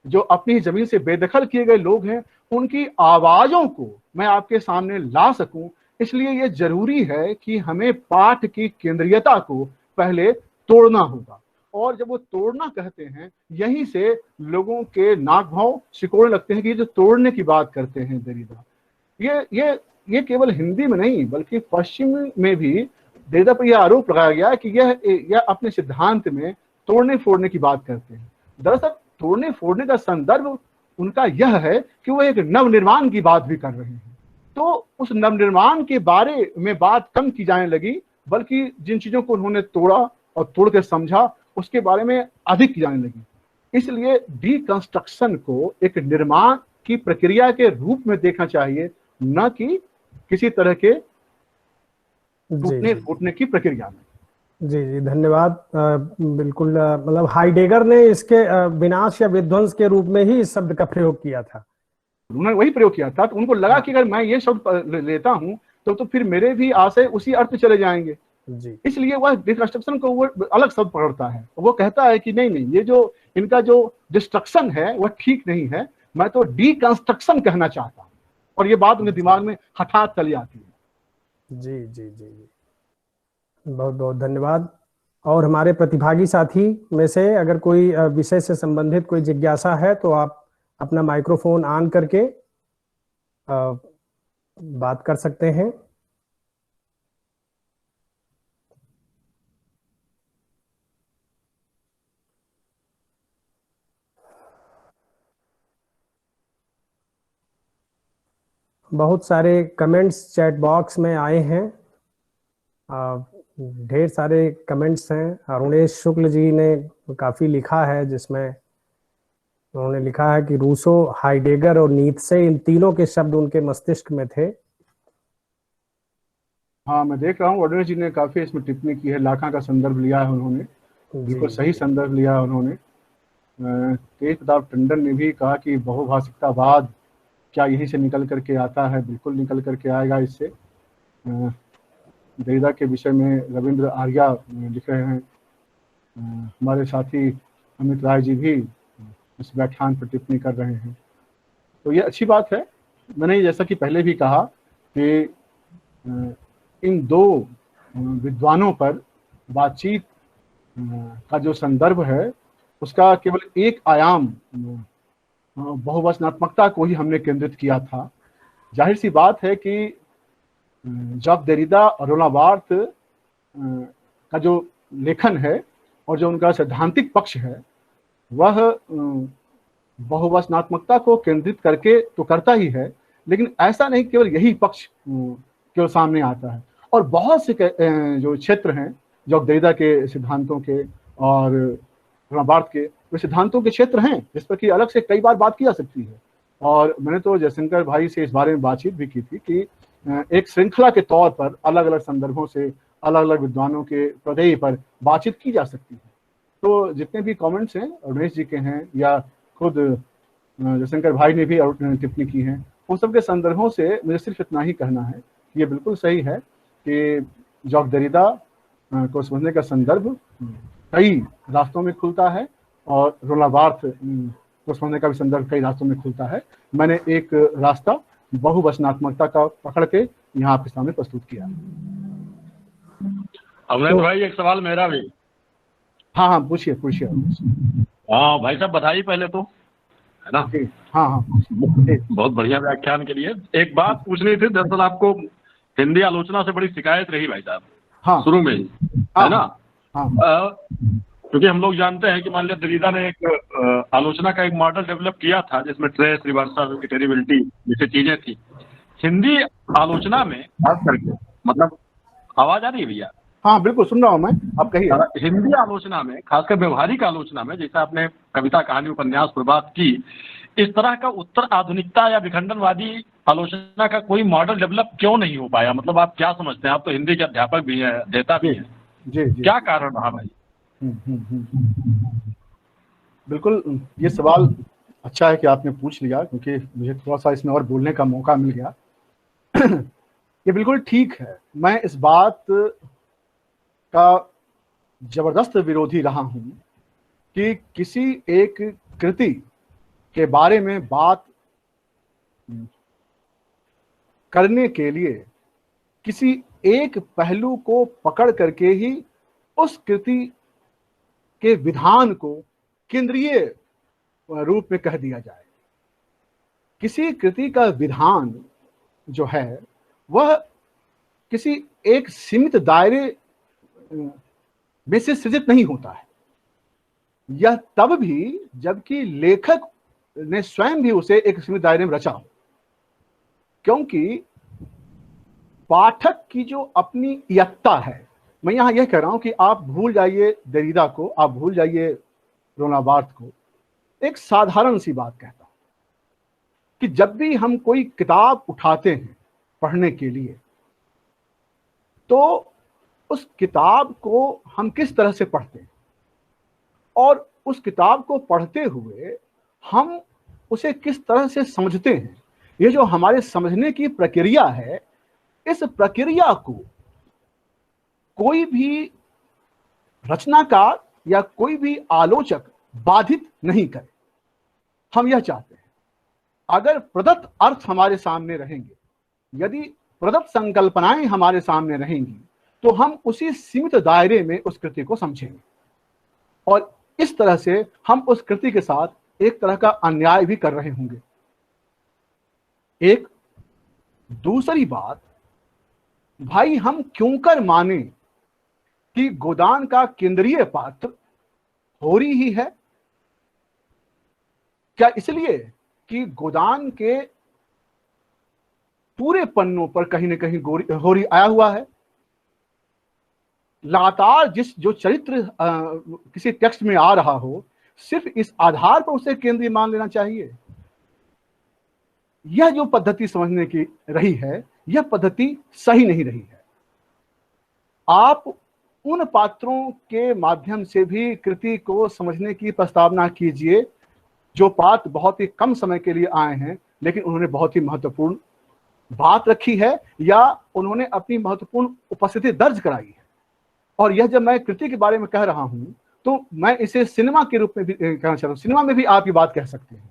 जो अपनी जमीन से बेदखल किए गए लोग हैं, उनकी आवाजों को मैं आपके सामने ला सकूं। इसलिए यह जरूरी है कि हमें पाठ की केंद्रीयता को पहले तोड़ना होगा, और जब वो तोड़ना कहते हैं यहीं से लोगों के नाक भाव सिकोड़ने लगते हैं कि ये जो तोड़ने की बात करते हैं देरिदा, ये केवल हिंदी में नहीं बल्कि पश्चिम में भी देरिदा पर यह आरोप लगाया गया कि यह अपने सिद्धांत में तोड़ने फोड़ने की बात करते हैं। दरअसल तोड़ने फोड़ने का संदर्भ उनका यह है कि वो एक नवनिर्माण की बात भी कर रहे हैं। तो उस नवनिर्माण के बारे में बात कम की जाने लगी, बल्कि जिन चीजों को उन्होंने तोड़ा और तोड़ के समझा उसके बारे में अधिक की जाने लगी। इसलिए डीकंस्ट्रक्शन को एक निर्माण की प्रक्रिया के रूप में देखना चाहिए, न कि किसी तरह के टूटने फूटने की प्रक्रिया में। जी जी, धन्यवाद। बिल्कुल, मतलब हाइडेगर ने इसके विनाश या विध्वंस के रूप में ही इस शब्द का प्रयोग किया था। उन्होंने वही प्रयोग किया था, तो उनको लगा कि अगर मैं ये शब्द लेता हूं तो फिर मेरे भी आशय उसी अर्थ चले जाएंगे जी। इसलिए वह डिस्ट्रक्शन को वो अलग शब्द पकड़ता है, वो कहता है कि नहीं नहीं, ये जो इनका जो डिस्ट्रक्शन है वह ठीक नहीं है, मैं तो डीकंस्ट्रक्शन कहना चाहता हूँ, और ये बात उनके दिमाग में हठात चली आती है। जी जी जी जी, बहुत बहुत धन्यवाद। और हमारे प्रतिभागी साथी में से अगर कोई विषय से संबंधित कोई जिज्ञासा है तो आप अपना माइक्रोफोन ऑन करके बात कर सकते हैं। बहुत सारे कमेंट्स चैट बॉक्स में आए हैं, ढेर सारे कमेंट्स हैं। अरुणेश शुक्ल जी ने काफी लिखा है, जिसमें उन्होंने लिखा है कि रूसो, हाइडेगर और नीत्शे, इन तीनों के शब्द उनके मस्तिष्क में थे। हाँ, मैं देख रहा हूँ अरुणेश जी ने काफी इसमें टिप्पणी की है, लाखा का संदर्भ लिया है उन्होंने, बिल्कुल सही संदर्भ लिया उन्होंने। तेज प्रताप टंडन ने भी कहा कि बहुभाषिकतावाद क्या यहीं से निकल करके आता है? बिल्कुल निकल करके आएगा इससे। दरिदा के विषय में रविंद्र आर्या लिख रहे हैं। हमारे साथी अमित राय जी भी इस व्याख्यान पर टिप्पणी कर रहे हैं। तो ये अच्छी बात है। मैंने जैसा कि पहले भी कहा कि इन दो विद्वानों पर बातचीत का जो संदर्भ है उसका केवल एक आयाम बहुवचनात्मकता को ही हमने केंद्रित किया था। जाहिर सी बात है कि जब देरिदा और रोलां बार्थ का जो लेखन है और जो उनका सैद्धांतिक पक्ष है वह बहुवचनात्मकता को केंद्रित करके तो करता ही है, लेकिन ऐसा नहीं केवल यही पक्ष केवल सामने आता है। और बहुत से जो क्षेत्र हैं जो देरिदा के सिद्धांतों के और रोलां बार्थ के वे सिद्धांतों के क्षेत्र हैं जिस पर कि अलग से कई बार बात की जा सकती है। और मैंने तो जयशंकर भाई से इस बारे में बातचीत भी की थी कि एक श्रृंखला के तौर पर अलग अलग संदर्भों से अलग अलग विद्वानों के प्रदेय पर बातचीत की जा सकती है। तो जितने भी कमेंट्स हैं रमेश जी के हैं या खुद जयशंकर भाई ने भी टिप्पणी की है, उन सब के संदर्भों से मुझे सिर्फ इतना ही कहना है कि ये बिल्कुल सही है कि जॉक देरिदा को समझने का संदर्भ कई रास्तों में खुलता है और रोलां बार्थ को समझने का भी संदर्भ कई रास्तों में खुलता है। मैंने एक रास्ता बहुवचनात्मकता का पकड़ के यहाँ आपके सामने प्रस्तुत किया। अमरेंद्र भाई एक सवाल मेरा भी। हाँ हाँ पूछिए पूछिए। हाँ भाई साहब बधाई पहले तो, है ना? हाँ हाँ बहुत बढ़िया व्याख्यान के लिए। एक बात पूछनी थी, दरअसल आपको हिंदी आलोचना से बड़ी शिकायत रही भाई साहब। हाँ शुरू में ही, है ना? हाँ क्योंकि हम लोग जानते हैं कि मान लिया देरिदा ने एक आलोचना का एक मॉडल डेवलप किया था जिसमें ट्रेस, रिवर्सल, इटरेबिलिटी जैसी चीजें थी। हिंदी आलोचना में खास करके, मतलब आवाज आ रही है भैया? हाँ बिल्कुल सुन रहा हूँ मैं, आप कहिए। हिंदी आलोचना में, खासकर व्यवहारिक आलोचना में, जैसे आपने कविता, कहानी, उपन्यास पर बात की, इस तरह का उत्तर आधुनिकता या विखंडनवादी आलोचना का कोई मॉडल डेवलप क्यों नहीं हो पाया? मतलब आप क्या समझते हैं? आप तो हिंदी के अध्यापक भी हैं, देता भी हैं। जी जी। क्या कारण रहा भाई? बिल्कुल ये सवाल अच्छा है कि आपने पूछ लिया, क्योंकि मुझे थोड़ा सा इसमें और बोलने का मौका मिल गया। ये बिल्कुल ठीक है। मैं इस बात का जबरदस्त विरोधी रहा हूं कि किसी एक कृति के बारे में बात करने के लिए किसी एक पहलू को पकड़ करके ही उस कृति के विधान को केंद्रीय रूप में कह दिया जाए। किसी कृति का विधान जो है वह किसी एक सीमित दायरे में से सृजित नहीं होता है। यह तब भी जबकि लेखक ने स्वयं भी उसे एक सीमित दायरे में रचा हो, क्योंकि पाठक की जो अपनी यत्ता है, मैं यहां यह कह रहा हूं कि आप भूल जाइए देरिदा को, आप भूल जाइए रोलां बार्थ को। एक साधारण सी बात कहता हूं कि जब भी हम कोई किताब उठाते हैं पढ़ने के लिए, तो उस किताब को हम किस तरह से पढ़ते हैं और उस किताब को पढ़ते हुए हम उसे किस तरह से समझते हैं, ये जो हमारे समझने की प्रक्रिया है, इस प्रक्रिया को कोई भी रचनाकार या कोई भी आलोचक बाधित नहीं करे। हम यह चाहते हैं अगर प्रदत्त अर्थ हमारे सामने रहेंगे, यदि प्रदत्त संकल्पनाएं हमारे सामने रहेंगी, तो हम उसी सीमित दायरे में उस कृति को समझेंगे और इस तरह से हम उस कृति के साथ एक तरह का अन्याय भी कर रहे होंगे। एक दूसरी बात, भाई हम क्यों कर माने कि गोदान का केंद्रीय पात्र होरी ही है? क्या इसलिए कि गोदान के पूरे पन्नों पर कहीं ना कहीं होरी आया हुआ है? लगातार जो चरित्र किसी टेक्स्ट में आ रहा हो, सिर्फ इस आधार पर उसे केंद्रीय मान लेना चाहिए? यह जो पद्धति समझने की रही है, यह पद्धति सही नहीं रही है। आप उन पात्रों के माध्यम से भी कृति को समझने की प्रस्तावना कीजिए जो पात्र बहुत ही कम समय के लिए आए हैं, लेकिन उन्होंने बहुत ही महत्वपूर्ण बात रखी है या उन्होंने अपनी महत्वपूर्ण उपस्थिति दर्ज कराई है। और यह जब मैं कृति के बारे में कह रहा हूं तो मैं इसे सिनेमा के रूप में भी कहना चाहता हूं। सिनेमा में भी आप ये बात कह सकते हैं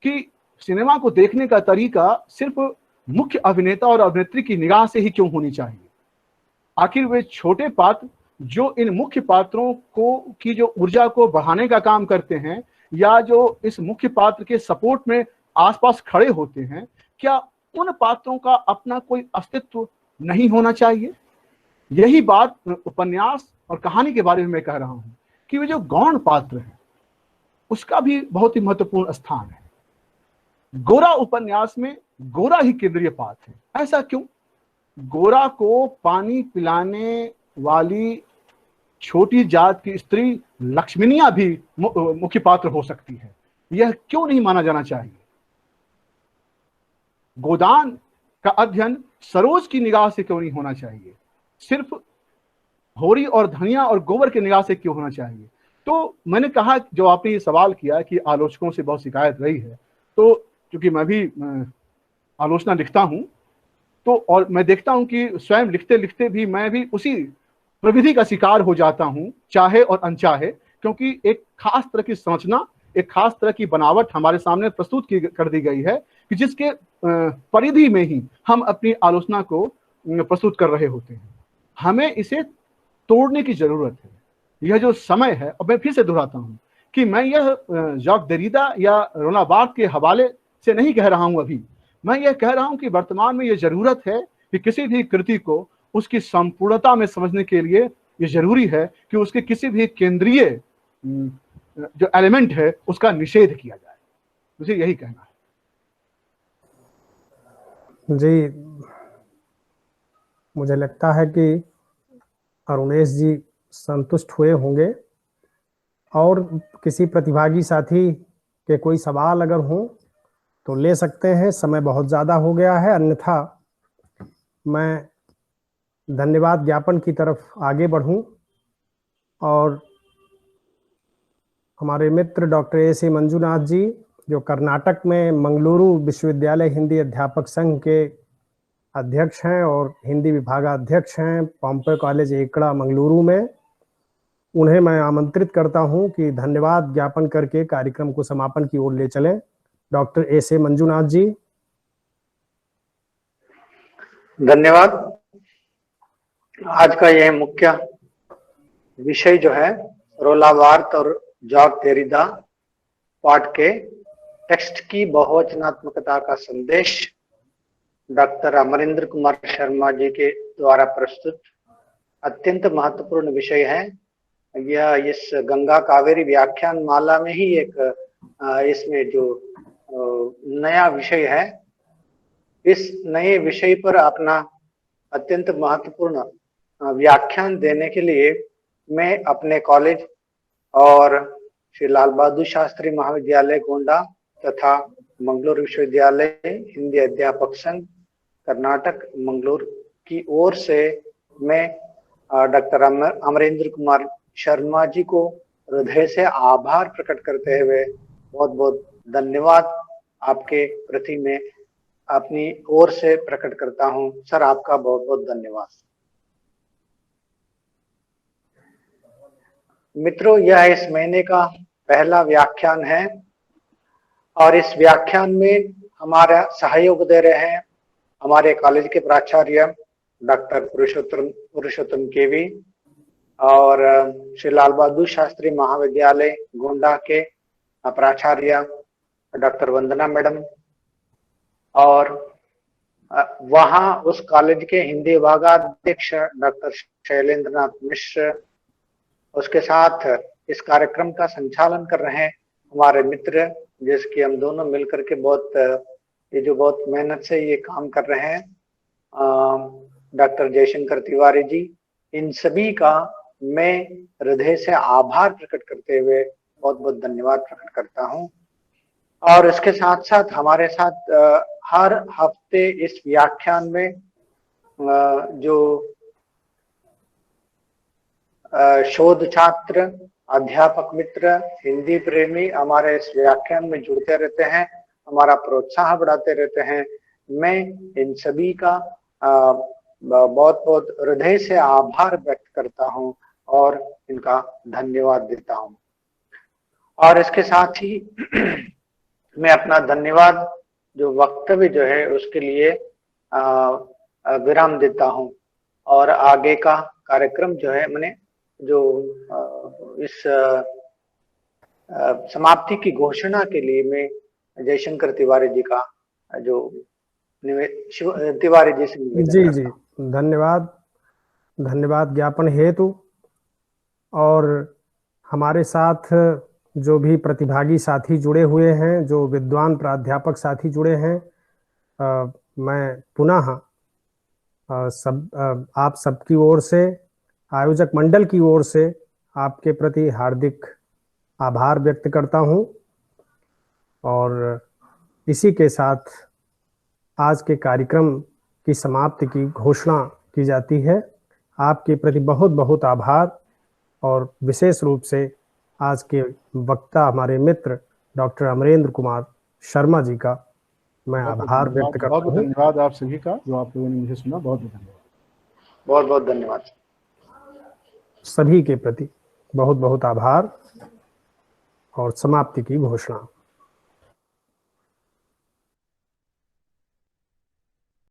कि सिनेमा को देखने का तरीका सिर्फ मुख्य अभिनेता और अभिनेत्री की निगाह से ही क्यों होनी चाहिए। आखिर वे छोटे पात्र जो इन मुख्य पात्रों को की जो ऊर्जा को बढ़ाने का काम करते हैं या जो इस मुख्य पात्र के सपोर्ट में आसपास खड़े होते हैं, क्या उन पात्रों का अपना कोई अस्तित्व नहीं होना चाहिए? यही बात उपन्यास और कहानी के बारे में मैं कह रहा हूं कि वे जो गौण पात्र हैं उसका भी बहुत ही महत्वपूर्ण स्थान है। गोरा उपन्यास में गोरा ही केंद्रीय पात्र है। ऐसा क्यों? गोरा को पानी पिलाने वाली छोटी जात की स्त्री लक्ष्मीनिया भी मुख्य पात्र हो सकती है। यह क्यों नहीं माना जाना चाहिए? गोदान का अध्ययन सरोज की निगाह से क्यों नहीं होना चाहिए? सिर्फ होरी और धनिया और गोबर की निगाह से क्यों होना चाहिए? तो मैंने कहा, जो आपने ये सवाल किया कि आलोचकों से बहुत शिकायत रही है, तो क्योंकि मैं भी आलोचना लिखता हूं तो और मैं देखता हूं कि स्वयं लिखते लिखते भी मैं भी उसी प्रविधि का शिकार हो जाता हूं, चाहे और अनचाहे, क्योंकि एक खास तरह की संरचना, एक खास तरह की बनावट हमारे सामने प्रस्तुत कर दी गई है कि जिसके परिधि में ही हम अपनी आलोचना को प्रस्तुत कर रहे होते हैं। हमें इसे तोड़ने की जरूरत है। यह जो समय है, और मैं फिर से दोहराता हूं कि मैं यह जैक देरिडा या रोना बार्थ के हवाले से नहीं कह रहा हूं। अभी मैं यह कह रहा हूं कि वर्तमान में यह जरूरत है कि किसी भी कृति को उसकी संपूर्णता में समझने के लिए यह जरूरी है कि उसके किसी भी केंद्रीय जो एलिमेंट है उसका निषेध किया जाए। मुझे यही कहना है। जी, मुझे लगता है कि अरुणेश जी संतुष्ट हुए होंगे। और किसी प्रतिभागी साथी के कोई सवाल अगर हो तो ले सकते हैं। समय बहुत ज़्यादा हो गया है, अन्यथा मैं धन्यवाद ज्ञापन की तरफ आगे बढ़ूं और हमारे मित्र डॉक्टर ए.सी. मंजुनाथ जी, जो कर्नाटक में मंगलुरु विश्वविद्यालय हिंदी अध्यापक संघ के अध्यक्ष हैं और हिंदी विभागाध्यक्ष हैं पॉम्पे कॉलेज एकड़ा मंगलुरु में, उन्हें मैं आमंत्रित करता हूं कि धन्यवाद ज्ञापन करके कार्यक्रम को समापन की ओर ले चलें। डॉक्टर ए.सी. मंजुनाथ जी। धन्यवाद। आज का यह मुख्य विषय जो है रोला बार्थ और जैक देरिडा पाठ के टेक्स्ट की बहुवचनात्मकता का संदेश डॉक्टर अमरेंद्र कुमार शर्मा जी के द्वारा प्रस्तुत अत्यंत महत्वपूर्ण विषय है। यह इस गंगा कावेरी व्याख्यान माला में ही एक इसमें जो नया विषय है, इस नए विषय पर अपना अत्यंत महत्वपूर्ण व्याख्यान देने के लिए मैं अपने कॉलेज और श्री लाल बहादुर शास्त्री महाविद्यालय गोंडा तथा मंगलुरु विश्वविद्यालय हिंदी अध्यापक संघ कर्नाटक मंगलुरु की ओर से मैं डॉक्टर अमरेंद्र कुमार शर्मा जी को हृदय से आभार प्रकट करते हुए बहुत बहुत धन्यवाद आपके प्रति में अपनी ओर से प्रकट करता हूं। सर, आपका बहुत बहुत धन्यवाद। मित्रों, यह इस महीने का पहला व्याख्यान है और इस व्याख्यान में हमारा सहयोग दे रहे हैं हमारे कॉलेज के प्राचार्य डॉक्टर पुरुषोत्तम केवी और श्री लाल बहादुर शास्त्री महाविद्यालय गोंडा के प्राचार्य डॉक्टर वंदना मैडम और वहां उस कॉलेज के हिंदी विभागाध्यक्ष डॉक्टर शैलेंद्र नाथ मिश्र, उसके साथ इस कार्यक्रम का संचालन कर रहे हैं हमारे मित्र, जिसकी हम दोनों मिलकर के बहुत मेहनत से ये काम कर रहे हैं, डॉक्टर जयशंकर तिवारी जी। इन सभी का मैं हृदय से आभार प्रकट करते हुए बहुत बहुत धन्यवाद प्रकट करता हूं। और इसके साथ साथ हमारे साथ हर हफ्ते इस व्याख्यान में जो शोध छात्र, अध्यापक मित्र, हिंदी प्रेमी हमारे इस व्याख्यान में जुड़ते रहते हैं हमारा प्रोत्साहन बढ़ाते रहते हैं। मैं इन सभी का बहुत बहुत हृदय से आभार व्यक्त करता हूं और इनका धन्यवाद देता हूं। और इसके साथ ही मैं अपना धन्यवाद जो वक्तव्य जो है उसके लिए विराम देता हूं और आगे का कार्यक्रम जो है मैंने जो इस समाप्ति की घोषणा के लिए मैं जयशंकर तिवारी जी का जो तिवारी जी से निवेदन जी धन्यवाद, धन्यवाद ज्ञापन हेतु। और हमारे साथ जो भी प्रतिभागी साथी जुड़े हुए हैं, जो विद्वान प्राध्यापक साथी जुड़े हैं, मैं पुनः आप सबकी ओर से, आयोजक मंडल की ओर से आपके प्रति हार्दिक आभार व्यक्त करता हूं। और इसी के साथ आज के कार्यक्रम की समाप्ति की घोषणा की जाती है। आपके प्रति बहुत बहुत आभार और विशेष रूप से आज के वक्ता हमारे मित्र डॉक्टर अमरेंद्र कुमार शर्मा जी का मैं आभार व्यक्त करता हूँ। बहुत धन्यवाद आप सभी का, जो आप लोगों ने मुझे सुना। बहुत बहुत धन्यवाद। बहुत बहुत धन्यवाद सभी के प्रति बहुत बहुत आभार और समाप्ति की घोषणा।